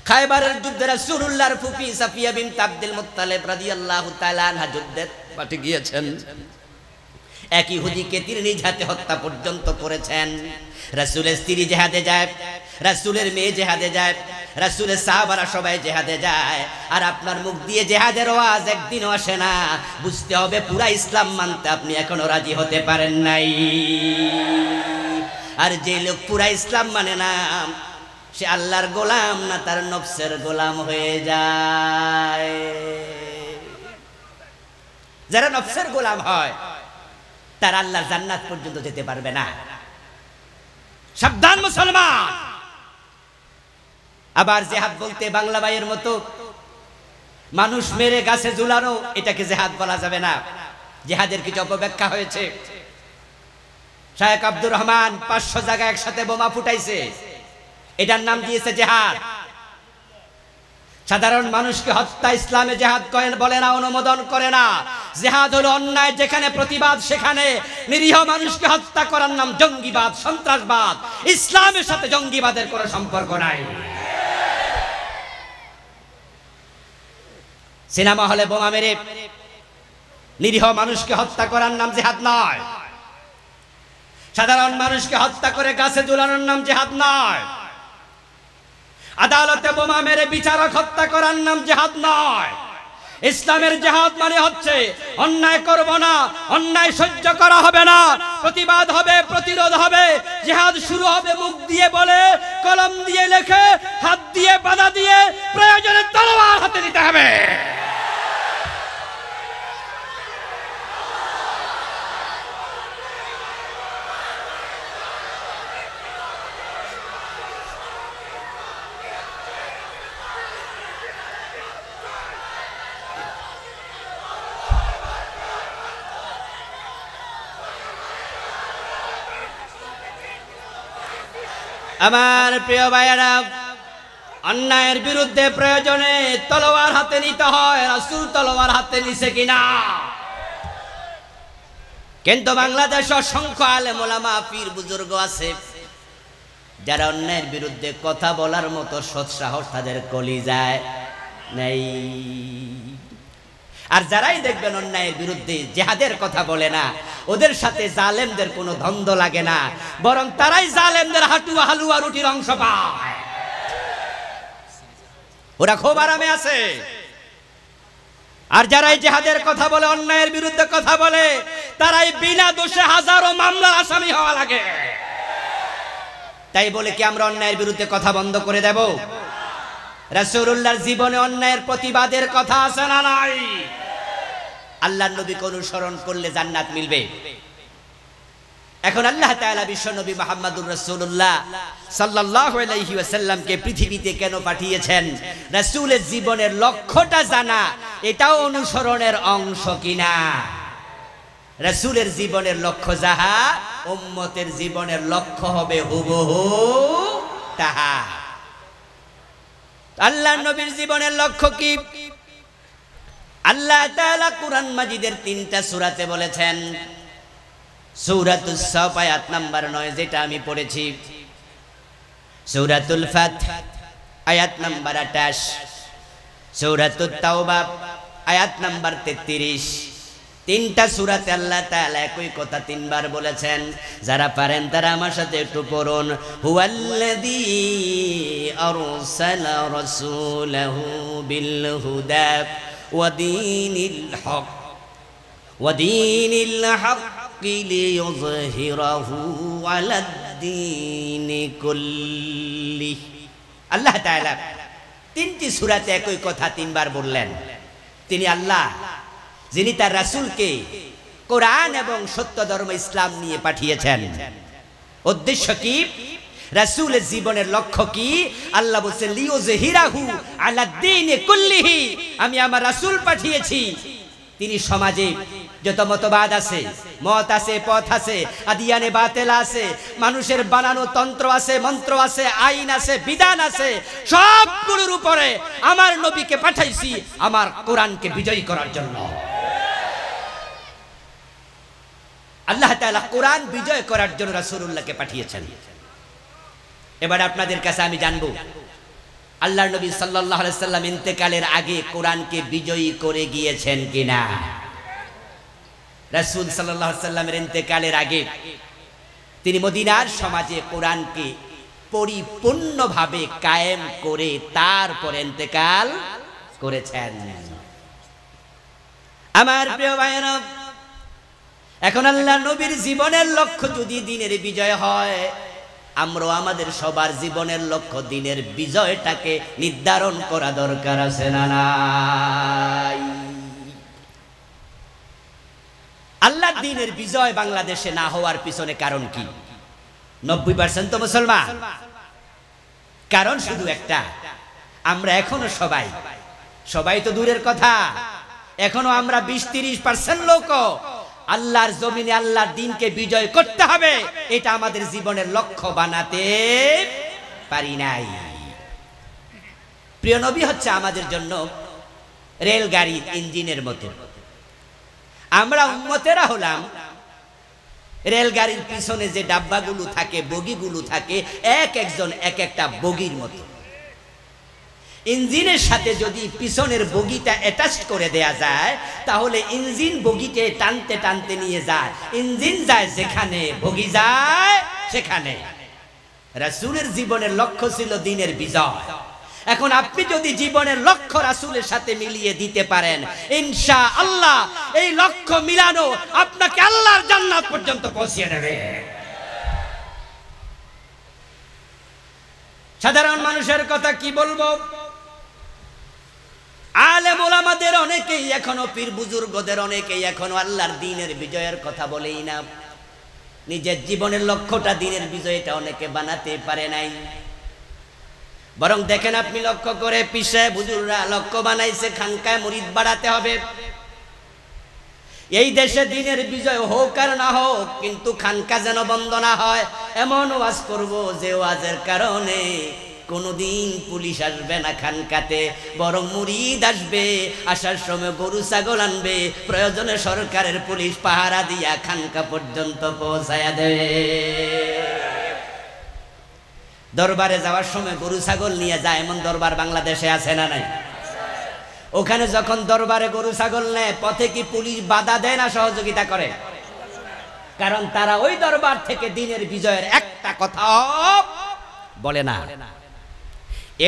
খায়বারের যুদ্ধে রাসূলুল্লাহর ফুফি সাফিয়া বিনত আব্দুল মুত্তালিব রাদিয়াল্লাহু তাআলা আনহা যুদ্ধের মাঠে গিয়েছেন। এক ইহুদিকে তিনি নিজ হাতে হত্যা পর্যন্ত করেছেন। রাসূলের স্ত্রী জিহাদে যায়, রাসূলের মেয়ে জিহাদে যায়, রাসূলের সাহাবারা সবাই জিহাদে যায়, আর আপনার মুখ দিয়ে জিহাদের ওয়াজ একদিনও আসে না। বুঝতে হবে পুরা ইসলাম মানতে আপনি এখনো রাজি হতে পারেন নাই। আর যে লোক পুরা ইসলাম মানে না, সে আল্লাহর গোলাম না তার নফসের গোলাম হয়ে যায়। যারা নফসের গোলাম হয় তারা আল্লাহর জান্নাত পর্যন্ত যেতে পারবে না। সাবধান মুসলমান। আবার জিহাদ বলতে বাংলা ভাইয়ের মতো মানুষ মেরে গাছে ঝুলানো, এটাকে জিহাদ বলা যাবে না। জিহাদের কিছু অপব্যাখ্যা হয়েছে। শায়েখ আব্দুর রহমান 500 জায়গায় একসাথে বোমা ফুটাইছে, এটার নাম দিয়েছে জিহাদ। সাধারণ মানুষকে হত্যা ইসলামে জিহাদ বলে না, অনুমোদন করে না। জিহাদ হলো অন্যায় যেখানে প্রতিবাদ সেখানে। নিরীহ মানুষকে হত্যা করার নাম জঙ্গিবাদ, সন্ত্রাসবাদ। ইসলামের সাথে জঙ্গিবাদের কোনো সম্পর্ক নাই। সিনেমা হলে বোমা মেরে নিরীহ মানুষকে হত্যা করার নাম জিহাদ নয়। সাধারণ মানুষকে হত্যা করে গাছে ঝুলানোর নাম জিহাদ নয়। আদালতে বোমা মেরে বিচারক হত্যা করার নাম জিহাদ নয়। ইসলামের জিহাদ মানে হচ্ছে অন্যায় করব না, অন্যায় সহ্য করা হবে না, প্রতিবাদ হবে, প্রতিরোধ হবে। জিহাদ শুরু হবে মুখ দিয়ে বলে, কলম দিয়ে লেখে, হাত দিয়ে বাধা দিয়ে, প্রয়োজনে তলোয়ার হাতে নিতে হবে। আমার প্রিয় ভাইয়েরা, অন্যায়ের বিরুদ্ধে প্রয়োজনে তলোয়ার হাতে নিতে হয়। রাসূল তলোয়ার হাতে নিছে কিনা? কিন্তু বাংলাদেশে অসংখ্য আলেম ওলামা পীর বুজুর্গ আছে যারা অন্যায়ের বিরুদ্ধে কথা বলার মতো সৎ সাহস তাদের কলিজায় নেই। আর যারাই দেখবেন অন্যায়ের বিরুদ্ধে জিহাদের কথা বলে না, ওদের সাথে জালেমদের কোনো দ্বন্দ্ব লাগে না, বরং তারাই জালেমদের হাঁটুয়া হালুয়া রুটির অংশ পায়। ওরা খুব আরামে আছে। আর যারাই জিহাদের কথা বলে, অন্যায়ের বিরুদ্ধে কথা বলে, তারাই বিনা দোষে হাজারো মামলার আসামি হওয়া লাগে। তাই বলে কি আমরা অন্যায়ের বিরুদ্ধে কথা বন্ধ করে দেব? রাসূলুল্লাহর জীবনে অন্যায়ের প্রতিবাদের কথা আছে না নাই? আল্লাহর নবীকে অনুসরণ করলে জান্নাত মিলবে। এখন আল্লাহ তাআলা বিশ্ব নবী মুহাম্মদুর রাসূলুল্লাহ সাল্লাল্লাহু আলাইহি ওয়াসাল্লামকে পৃথিবীতে কেন পাঠিয়েছেন, রাসূলের জীবনের লক্ষ্যটা জানা এটাও অনুসরণের অংশ কিনা? রাসূলের জীবনের লক্ষ্য যাহা, উম্মতের জীবনের লক্ষ্য হবে হুবহু তাহা। আল্লাহর নবীর জীবনের লক্ষ্য কি? আল্লাহ তাআলা কুরআন মাজিদের 3টা সূরাতে বলেছেন। সূরাতুস সাফ আয়াত নাম্বার 9 যেটা আমি পড়েছি, সূরাতুল ফাত আয়াত নাম্বার 28, সূরাতুত তাওবা আয়াত নাম্বার 33। 3টা সূরাতে আল্লাহ তাআলা একই কথা 3 বার বলেছেন। যারা পারেন তারা আমার সাথে একটু পড়ুন। হুয়াল্লাযী আরসালা রাসূলাহু বিল হুদা ওয়া দীনিল হক লিইয়ুযহিরাহু আলাদ-দীনি কুল্লিহি। আল্লাহ তাআলা 3টি সূরাতে একই কথা 3 বার বললেন। তিনি আল্লাহ যিনি তার রাসূলকে কোরআন এবং সত্য ধর্ম ইসলাম নিয়ে পাঠিয়েছেন। উদ্দেশ্য কি? রাসূলের জীবনের লক্ষ্য কি? আল্লাহ বলেন লিইয়ুযহিরাহু আলাদ-দীনি কুল্লিহি। আমি আমার রাসূল পাঠিয়েছি, তিনি সমাজে যত মতবাদ আছে, মত আছে, পথ আছে, আদিয়ানে বাতিল আছে, মানুষের বানানো তন্ত্র আছে, মন্ত্র আছে, আইন আছে, বিধান আছে, সবগুলোর উপরে আমার নবীকে পাঠাইছি আমার কোরআনকে বিজয়ী করার জন্য। আল্লাহ তাআলা কোরআন বিজয় করার জন্য রাসূলুল্লাহকে পাঠিয়েছেন। এবার আপনাদের কাছে আমি জানবো, আল্লাহর নবী সাল্লাল্লাহু আলাইহি সাল্লাম ইন্তেকালের আগে কোরআনকে বিজয়ী করে গিয়েছেন কিনা? রাসূল সাল্লাল্লাহু আলাইহি সাল্লামের ইন্তেকালের আগে তিনি মদিনার সমাজে কোরআনকে পরিপূর্ণভাবে কায়েম করে তারপর ইন্তেকাল করেছেন। আমার প্রিয় ভাইরা, এখন আল্লাহ নবীর জীবনের লক্ষ্য যদি দ্বীনের বিজয় হয়, আমরাও আমাদের সবার জীবনের লক্ষ্য দ্বীনের বিজয়টাকে নির্ধারণ করা দরকার আছে না নাই? আল্লাহর দ্বীনের বিজয় বাংলাদেশে না হওয়ার পিছনে কারণ কি? 90% তো মুসলমান। কারণ শুধু একটা, আমরা এখনো সবাই তো দূরের কথা, এখনো আমরা 20-30% লোক আল্লাহর জমিনে আল্লাহর দ্বীনকে বিজয় করতে হবে, এটা আমাদের জীবনের লক্ষ্য বানাতে পারি নাই। প্রিয় নবী হচ্ছে আমাদের জন্য রেলগাড়ির ইঞ্জিনের মতো, আমরা উম্মতেরা হলাম রেলগাড়ির পিছনে যে ডাব্বাগুলো থাকে, বগিগুলো থাকে, এক একজন এক একটা বগির মতো। ইঞ্জিনের সাথে যদি পিছনের বগিটা অ্যাটাচ করে দেয়া যায়, তাহলে ইঞ্জিন বগিকে টানতে টানতে নিয়ে যায়, ইঞ্জিন যায় যেখানে, বগি যায় সেখানে। রাসূলের জীবনের লক্ষ্য ছিল দ্বীনের বিজয়। এখন আপনি যদি জীবনের লক্ষ্য রাসূলের সাথে মিলিয়ে দিতে পারেন, ইনশাআল্লাহ এই লক্ষ্য মিলানো আপনাকে আল্লাহর জান্নাত পর্যন্ত পৌঁছে দেবে। সাধারণ মানুষের কথা কি বলবো? আলেম ওলামাদের অনেকেই এখনো, পীর বুজুর্গদের অনেকেই এখনো আল্লাহর দ্বীনের বিজয়ের কথা বলেই না। নিজের জীবনের লক্ষ্যটা দ্বীনের বিজয়টা অনেকে বানাতে পারে নাই। বরং দেখেন আপনি লক্ষ্য করে, পিছে বুজুররা লক্ষ্য বানাইছে খানকায় মুরিদ বাড়াতে হবে। এই দেশে দ্বীনের বিজয় হোক আর না হোক, কিন্তু খানকা যেন বন্ধ না হয়, এমন ওয়াজ করব যে ওয়াজের কারণে কোনদিন পুলিশ আসবে না খানকাতে, বরং মুরিদ আসবে, আসার সময় গরু ছাগল আনবে, প্রয়োজনে সরকারের পুলিশ পাহারা দিয়া খানকা পর্যন্ত পৌঁছায়া দেবে। দরবারে যাওয়ার সময় গরু ছাগল নিয়ে যায়, এমন দরবার বাংলাদেশে আছে না নাই? ওখানে যখন দরবারে গরু ছাগল নেয়, পথে কি পুলিশ বাধা দেয় না সহযোগিতা করে? কারণ তারা ওই দরবার থেকে দ্বীনের বিজয়ের একটা কথা বলে না।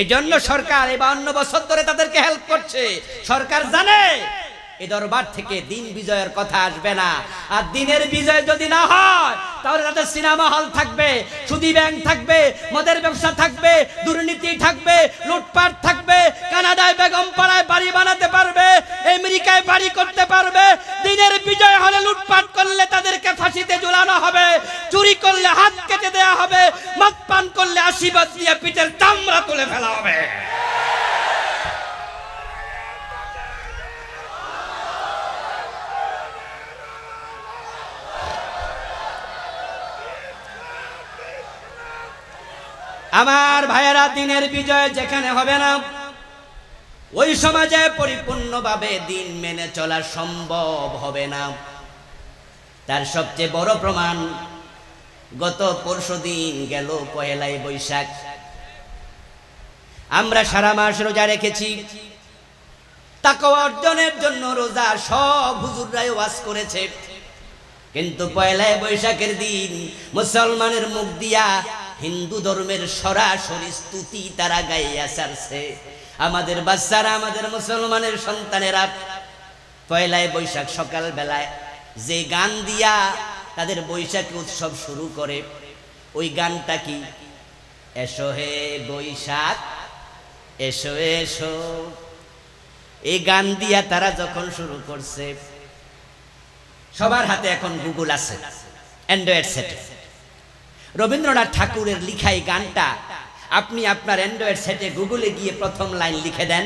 এজন্য সরকার এই 52 বছর ধরে তাদেরকে হেল্প করছে। সরকার জানে এই দরবার থেকে দ্বীন বিজয়ের কথা আসবে না। আর দ্বীনের বিজয় যদি না হয়, তাহলে তাদের সিনেমা হল থাকবে, সুদী ব্যাংক থাকবে, মদের ব্যবসা থাকবে, দুর্নীতি থাকবে, লুটপাট থাকবে, কানাডায় বেগম পাড়ায় বাড়ি বানাতে পারবে, আমেরিকায় বাড়ি করতে পারবে। দ্বীনের বিজয় হলে লুটপাট করলে তাদেরকে ফাঁসিতে ঝুলানো হবে, চুরি করলে হাত কেটে দেওয়া হবে, মদ পান করলে আশীর্বাদ দিয়ে পিঠের চামড়া তুলে ফেলা হবে। আমার ভাইয়েরা, দ্বীনের বিজয় যেখানে হবে না, ওই সমাজে পরিপূর্ণভাবে দ্বীন মেনে চলা সম্ভব হবে না। তার সবচেয়ে বড় প্রমাণ, গত পরশুদিন গেল পহেলাই বৈশাখ, আমরা সারা মাস রোজা রেখেছি। তাকওয়া অর্জনের জন্য রোজা সব হুজুররাই ওয়াজ করেছে, কিন্তু পহেলাই বৈশাখের দিন মুসলমানের মুখ দিয়া হিন্দু ধর্মের সরাসরি স্তুতি তারা গাইয়া ছাড়ছে। আমাদের বাচ্চারা, আমাদের মুসলমানের সন্তানেরা পয়লাই বৈশাখ সকাল বেলায় যে গান দিয়া তাদের বৈশাখী উৎসব শুরু করে, ওই গানটা কি? এসো হে বৈশাখ এসো এসো। এই গান দিয়া তারা যখন শুরু করছে, সবার হাতে এখন গুগল আছে, অ্যান্ড্রয়েড সেটে। রবীন্দ্রনাথ ঠাকুরের লিখা এই গানটা আপনি আপনার অ্যান্ড্রয়েড সেটে গুগলে গিয়ে প্রথম লাইন লিখে দেন,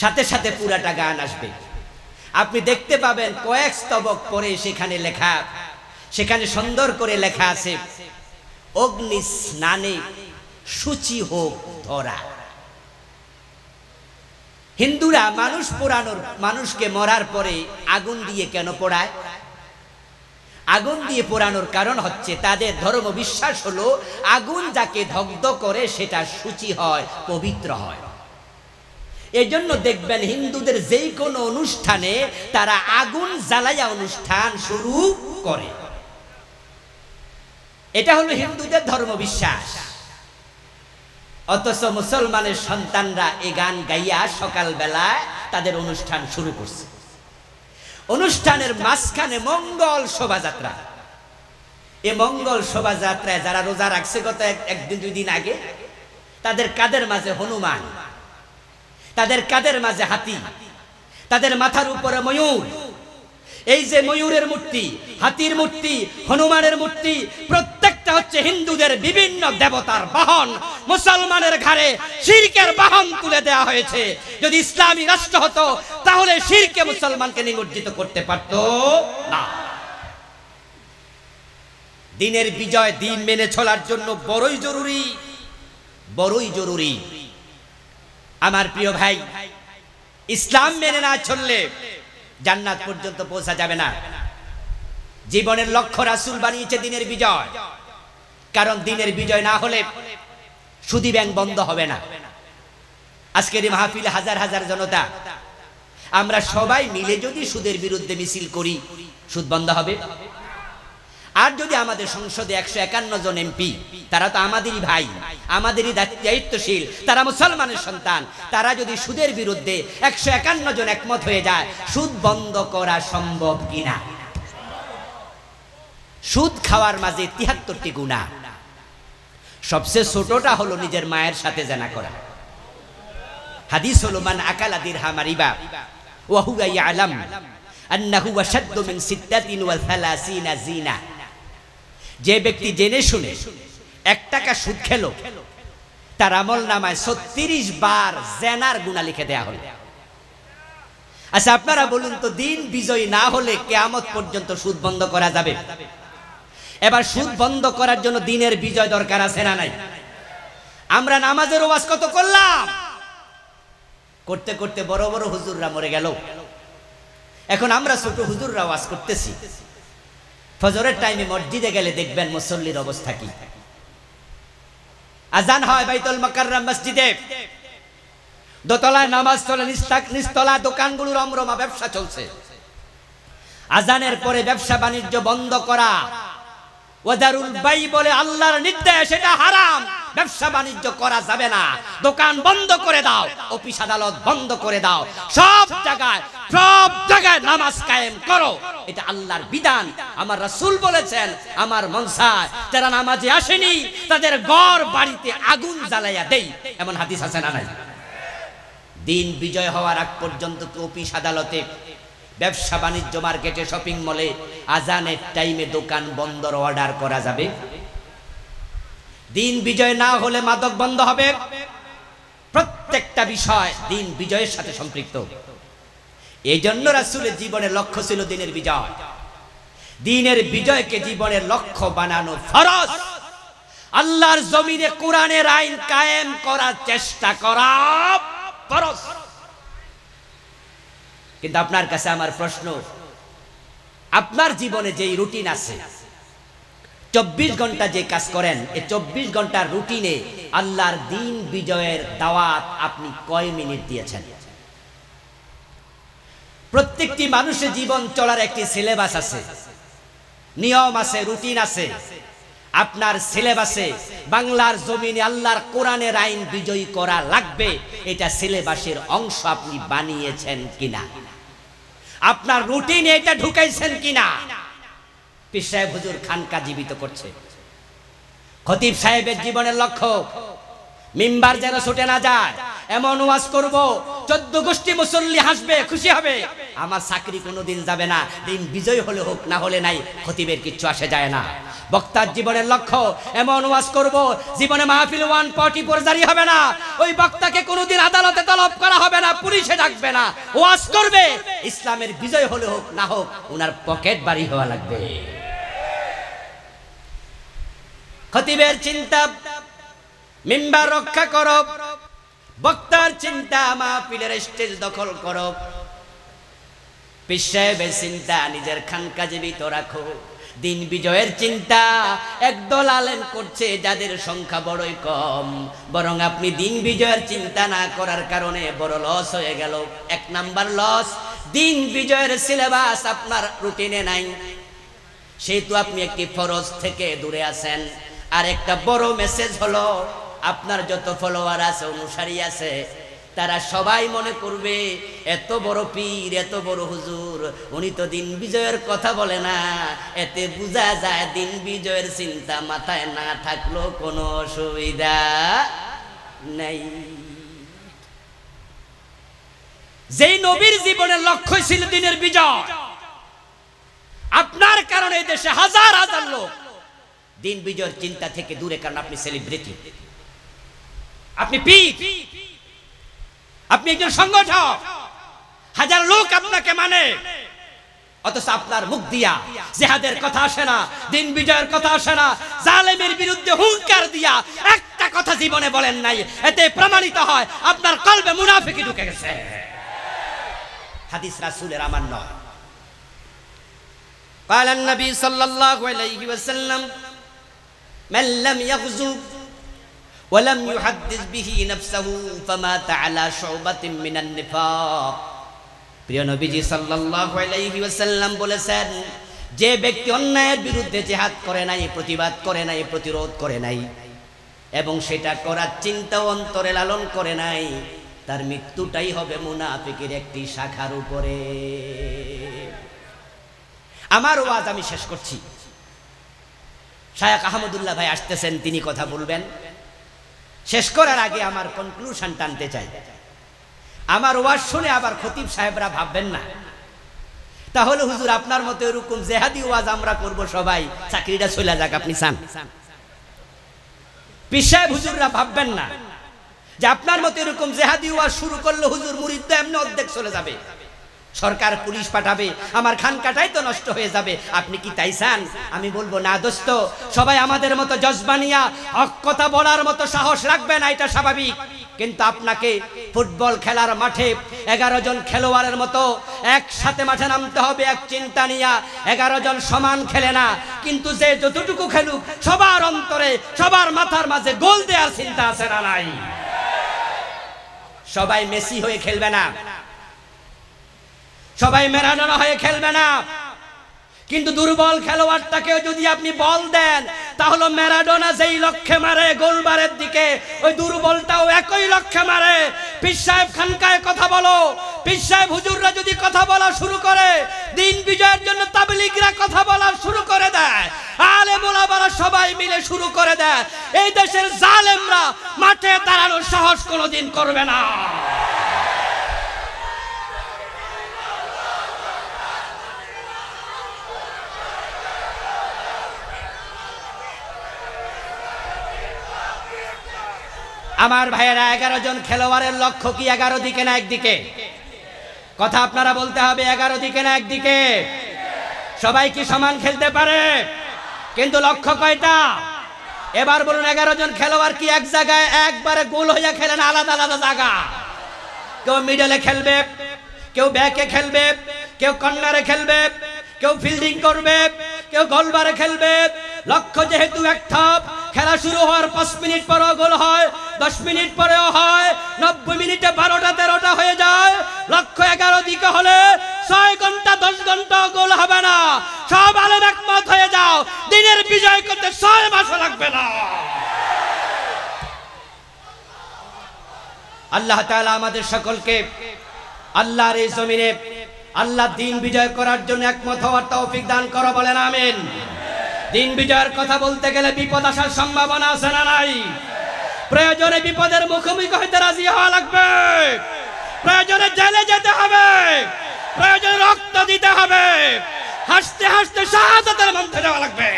সাথে সাথে পুরাটা গান আসবে। আপনি দেখতে পাবেন কয়েক স্তবক পরে সেখানে লেখা, সেখানে সুন্দর করে লেখা আছে, অগ্নি স্নানে শুচি হোক ধরা। হিন্দুরা মানুষ পোড়ানোর, মানুষকে মরার পরে আগুন দিয়ে কেন পোড়ায়? আগুন দিয়ে পোড়ানোর কারণ হচ্ছে তাদের ধর্ম বিশ্বাস হলো আগুন যাকে দগ্ধ করে সেটা শুচি হয়, পবিত্র হয়। এজন্য দেখবেন হিন্দুদের যেই কোনো অনুষ্ঠানে তারা আগুন জ্বালাইয়া অনুষ্ঠান শুরু করে। এটা হলো হিন্দুদের ধর্ম বিশ্বাস। অথচ মুসলমানের সন্তানরা এই গান গাইয়া সকালবেলায় তাদের অনুষ্ঠান শুরু করছে। অনুষ্ঠানের মাঝখানে মঙ্গল শোভাযাত্রা। এই মঙ্গল শোভাযাত্রায় যারা রোজা রাখছে গত একদিন 2 দিন আগে, তাদের কাদের মাঝে হনুমান, তাদের কাদের মাঝে হাতি, তাদের মাথার উপরে ময়ূর। এই যে ময়ূরের মূর্তি, হাতির মূর্তি, হনুমানের মূর্তি, প্রত্যেকটা হচ্ছে হিন্দুদের বিভিন্ন দেবতার বাহন। মুসলমানের ঘাড়ে শিরকের বাহন তুলে দেওয়া হয়েছে। যদি ইসলামী রাষ্ট্র হতো তাহলে শিরকে মুসলমানকে নিমজ্জিত করতে পারত না। দিনের বিজয়, দিন মেনে চলার জন্য বড়ই জরুরি, বড়ই জরুরি। আমার প্রিয় ভাই, ইসলাম মেনে না চললে জান্নাত পর্যন্ত পৌঁছা যাবে না। জীবনের লক্ষ্য রাসূল বানিয়েছে দিনের বিজয়, কারণ দিনের বিজয় না হলে সুদী ব্যাংক বন্ধ হবে না। আজকের এই মাহফিলে হাজার হাজার জনতা, আমরা সবাই মিলে যদি সুদের বিরুদ্ধে মিছিল করি, সুদ বন্ধ হবে? আর যদি আমাদের সংসদে 151 জন এমপি, তারা তো আমাদেরই ভাই, আমাদেরই দায়িত্বশীল, তারা মুসলমানের সন্তান, তারা যদি সুদের বিরুদ্ধে 151 জন একমত হয়ে যায়, সুদ বন্ধ করা সম্ভব কিনা? সুদ খাওয়ার মাঝে 73টি গুনাহ। সবচেয়ে ছোটটা হলো নিজের মায়ের সাথে জেনা করা। হাদিস হলো, মান আকালা দিরহাম রিবা ওয়া হুয়া ইয়ালাম আন্নাহু আশাদ্দু মিন 36 জিনা। যে ব্যক্তি জেনে শুনে 1 টাকা সুদ খেলো, তার আমলনামায় 36 বার জেনার গুনাহ লিখে দেয়া হলো। আচ্ছা, আপনারা বলুন তো, দিন বিজয় না হলে কিয়ামত পর্যন্ত সুদ বন্ধ করা যাবে? এবার সুদ বন্ধ করার জন্য দিনের বিজয় দরকার আছে না নাই? আমরা নামাজের ওয়াজ কত করলাম, করতে করতে বড় বড় হুজুররা মরে গেল। এখন আমরা ছোট হুজুররা ওয়াজ করতেছি। ফজরের টাইমে মসজিদে গেলে দেখবেন মুসল্লির অবস্থা কি। আজান হয় বাইতুল মুকাররম মসজিদে, দোতলায় নামাজ চলে, নিচতলা দোকানগুলো রমরমা ব্যবসা চলছে। আজানের পরে ব্যবসা বাণিজ্য বন্ধ করা, ওয়াদারুল বাই বলে আল্লাহর নির্দেশ, এটা হারাম। ব্যবসা বাণিজ্য করা যাবে না, দোকান বন্ধ করে দাও, অফিস আদালত বন্ধ করে দাও, সব জায়গায় নামাজ কায়েম করো, এটা আল্লাহর বিধান। আমার রাসূল বলেছেন, আমার মনসায় যারা নামাজে আসেনি তাদের ঘর বাড়িতে আগুন জ্বালাইয়া দেই, এমন হাদিস আছে না নাই? দিন বিজয় হওয়ার আগ পর্যন্ত অফিস আদালতে, ব্যবসা বাণিজ্য, মার্কেটে, শপিং মলে আজানের টাইমে দোকান বন্ধর অর্ডার করা যাবে? দিন বিজয় না হলে মাদক বন্ধ হবে। প্রত্যেকটা বিষয় দিন বিজয়ের সাথে সম্পৃক্ত। এই জন্য রাসূলের জীবনের লক্ষ্য ছিল দিনের বিজয়। দিনের বিজয়কে জীবনের লক্ষ্য বানানো ফরজ। আল্লাহর জমিনে কোরআনের আইন কায়েম করার চেষ্টা করা ফরজ। কিন্তু আপনার কাছে আমার প্রশ্ন, আপনার জীবনে যেই রুটিন আছে, 24 ঘন্টা যে কাজ করেন, এই 24 ঘন্টার রুটিনে আল্লাহর দিন বিজয়ের দাওয়াত আপনি কয় মিনিট দিয়েছেন? প্রত্যেকটি মানুষের জীবন চলার একটি সিলেবাস আছে, নিয়ম আছে, রুটিন আছে। আপনার সিলেবাসে বাংলার জমিনে আল্লাহর কোরআনের আইন বিজয়ী করা লাগবে, এটা সিলেবাসের অংশ আপনি বানিয়েছেন কিনা? আপনার রুটিনে এটা ঢুকাইছেন কিনা? পীর সাহেব হুজুর খানকা জীবিত করছে। খতিব সাহেবের জীবনের লক্ষ্য মিম্বার যেন ছুটে না যায়, এমন ওয়াজ করব 14 গোষ্ঠী মুসল্লি হাসবে, খুশি হবে। আমার চাকরি কোনোদিন যাবে না, দিন বিজয় হলে হোক, না হলে নাই, খতিবের কিচ্ছু আসে যায় না। বক্তার জীবনের লক্ষ্য এমন ওয়াজ করব, জীবনে মাহফিল 144 জারি হবে না, ওই বক্তাকে কোনোদিন আদালতে তলব করা হবে না, পুলিশে ডাকবে না, ওয়াজ করবে ইসলামের বিজয় হলে হোক না হোক, ওনার পকেট বাড়ি হওয়া লাগবে। খতিবের চিন্তা মিম্বার রক্ষা করো, বক্তার চিন্তা মাহফিলের স্টেজ দখল করো, পীর সাহেবের চিন্তা নিজের খানকা জীবিত রাখো। দিন বিজয়ের চিন্তা একদল আলেম করছে যাদের সংখ্যা বড়ই কম, বরং আপনি দিন বিজয়ের চিন্তা না করার কারণে বড় লস হয়ে গেল। 1 নাম্বার লস, দিন বিজয়ের সিলেবাস আপনার রুটিনে নাই, সেহেতু আপনি একটি ফরজ থেকে দূরে আছেন। আর একটা বড় মেসেজ হলো, আপনার যত ফলোয়ার আছে অনুসারী আছে তারা সবাই মনে করবে এত বড় পীর এত বড় হুজুর উনি তো দিন বিজয়ের কথা বলে না। এতে বোঝা যায় দিন বিজয়ের চিন্তা মাথায় না থাকলেও কোনো অসুবিধা নাই। যেই নবীর জীবনের লক্ষ্য ছিল দিনের বিজয়, আপনার কারণে এই দেশে হাজার হাজার লোক দিন বিজয়ের চিন্তা থেকে দূরে, কারণ আপনি সেলিব্রিটি, আপনি পীর, আপনি একজন সংগঠক, হাজার লোক আপনাকে মানে, অথচ আপনার মুখ দিয়া জিহাদের কথা আসে না, দিন বিজয়ের কথা আসে না, জালেমের বিরুদ্ধে হুঙ্কার দিয়া একটা কথা জীবনে বলেন নাই। এতে প্রমাণিত হয় আপনার কলবে মুনাফিকি ঢুকে গেছে। হাদিস রাসূলের আমার নয়। قال النبي صلى الله عليه وسلم من لم يغزو ولم يحدث به نفسه فمات على شعبة من النفاق। প্রিয় নবীজি সাল্লাল্লাহু আলাইহি ওয়াসাল্লাম বলেছেন, যে ব্যক্তি অন্যায়ের বিরুদ্ধে জিহাদ করে নাই, প্রতিবাদ করে নাই, প্রতিরোধ করে নাই এবং সেটা করার চিন্তা অন্তরে লালন করে নাই, তার মৃত্যুটাই হবে মুনাফিকের একটি শাখার উপরে। আমার ওয়াজ আমি শেষ করছি। শায়েখ আহমদুল্লাহ ভাই আসতেছেন, তিনি কথা বলবেন। শেষ করার আগে আমার কনক্লুশন টানতে চাই। আমার ওয়াজ শুনে আবার খতিব সাহেবরা ভাববেন না তাহলে হুজুর আপনার মতো এরকম জেহাদি ওয়াজ আমরা করব, সবাই চাকরিটা চলে যাক, আপনি চান। পীর সাহেব হুজুররা ভাববেন না যে আপনার মতো এরকম জেহাদি ওয়াজ শুরু করলে হুজুর মুরিদ এমনি অর্ধেক চলে যাবে, সরকার পুলিশ পাঠাবে, আমার খানকাটাই তো নষ্ট হয়ে যাবে, আপনি কি তাই চান? আমি বলবো না দোস্ত, সবাই আমাদের মতো জজবানিয়া হক কথা বলার মতো সাহস রাখবে না, এটা স্বাভাবিক। কিন্তু আপনাকে ফুটবল খেলার মাঠে 11 জন খেলোয়াড়ের মতো একসাথে মাঠে নামতে হবে এক চিন্তা নিয়া। 11 জন সমান খেলে না, কিন্তু যে যতটুকু খেলুক সবার অন্তরে সবার মাথার মাঝে গোল দেওয়ার চিন্তা আছে না নাই? সবাই মেসি হয়ে খেলবে না, সবাই ম্যারাডোনা হয়ে খেলবে না, কিন্তু দুর্বল খেলোয়াড়টাকে যদি আপনি বল দেন তাহলে ম্যারাডোনা যেই লক্ষ্যে মারে গোলবারের দিকে, ওই দুর্বলটাও একই লক্ষ্যে মারে। পীর সাহেব খানকায় কথা বলো, পীর সাহেব হুজুররা যদি কথা বলা শুরু করে, দিন বিজয়ের জন্য তাবলীগরা কথা বলা শুরু করে দেয়, আলেম ওলামারা সবাই মিলে শুরু করে দেয়, এই দেশের জালেমরা মাঠে দাঁড়ানোর সাহস কোনোদিন করবে না। আমার ভাইয়েরা, 11 জন খেলোয়াড়ের লক্ষ্য কি 11 দিকে না একদিকে? কথা আপনারা বলতে হবে, 11 দিকে না একদিকে? সবাই কি সমান খেলতে পারে? কিন্তু লক্ষ্য কয়টা? এবার বলুন, 11 জন খেলোয়াড় কি এক জায়গায় একবারে গোল হইয়া খেলেন? আলাদা আলাদা জায়গা। কেউ মিডলে খেলবে, কেউ ব্যাকে খেলবে, কেউ কর্নারে খেলবে, কেউ ফিল্ডিং করবে, কেউ গোলবারে খেলবে। লক্ষ্য যেহেতু একটা, খেলা শুরু হওয়ার 5 মিনিট পরেও গোল হয়, 10 মিনিট পরেও হয়, 90 মিনিটে 12টা 13টা হয়ে যায়। লক্ষ্য 11 দিকে হলে 6 ঘন্টা 10 ঘন্টা গোল হবে না। সব আলেম একমত হয়ে যাও, দিনের বিজয় করতে 6 মাসও লাগবে না। আল্লাহ তাআলা আমাদের সকলকে আল্লাহর এই জমিনে আল্লাহ দিন বিজয় করার জন্য একমত হওয়ার তৌফিক দান করো, বলেন আমিন। দিন বিজয়ের কথা বলতে গেলে বিপদ আসার সম্ভাবনা আছে না নাই? প্রয়োজনে বিপদের মুখোমুখি হইতে রাজি হওয়া লাগবে, প্রয়োজনে জেলে যেতে হবে, প্রয়োজনে রক্ত দিতে হবে, হাসতে হাসতে শাহাদাতের মধ্যে যাওয়া লাগবে।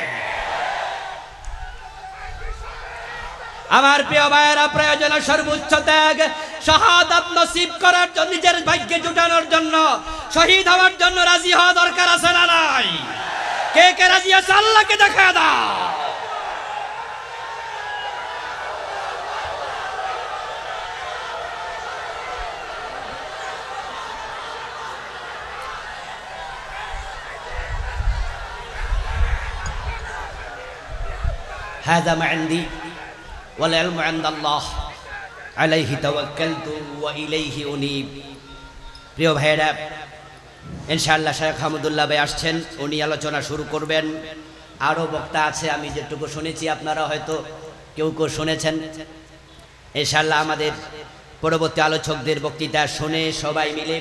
আমার প্রিয় ভাইয়েরা, প্রয়োজনে সর্বোচ্চ ত্যাগ, শাহাদাত নসিব করার জন্য, নিজের ভাগ্যে জুটানোর জন্য, শহীদ হওয়ার জন্য রাজি হওয়া দরকার আছে না নাই? কে কে রাজি আছে আল্লাহকে দেখা দাও। هذا ما عندي والعلم عند الله عليه توكلت وإليه أنيب। প্রিয় ভাইরা, ইনশাআল্লাহ শেখ হামিদুল্লাহ ভাই আসছেন, উনি আলোচনা শুরু করবেন। আরো বক্তা আছে, আমি যেটুকু শুনেছি আপনারা হয়তো কেউ কেউ শুনেছেন, ইনশাআল্লাহ আমাদের পরবর্তী আলোচকদের বক্তৃতা শুনে সবাই মিলে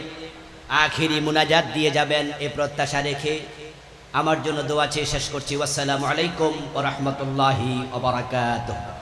আখিরি মুনাজাত দিয়ে যাবেন এই প্রত্যাশা রেখে আমার জন্য দোয়া চেয়ে শেষ করছি। আসসালামু আলাইকুম ওয়া রাহমাতুল্লাহি ওয়া বারাকাতুহু।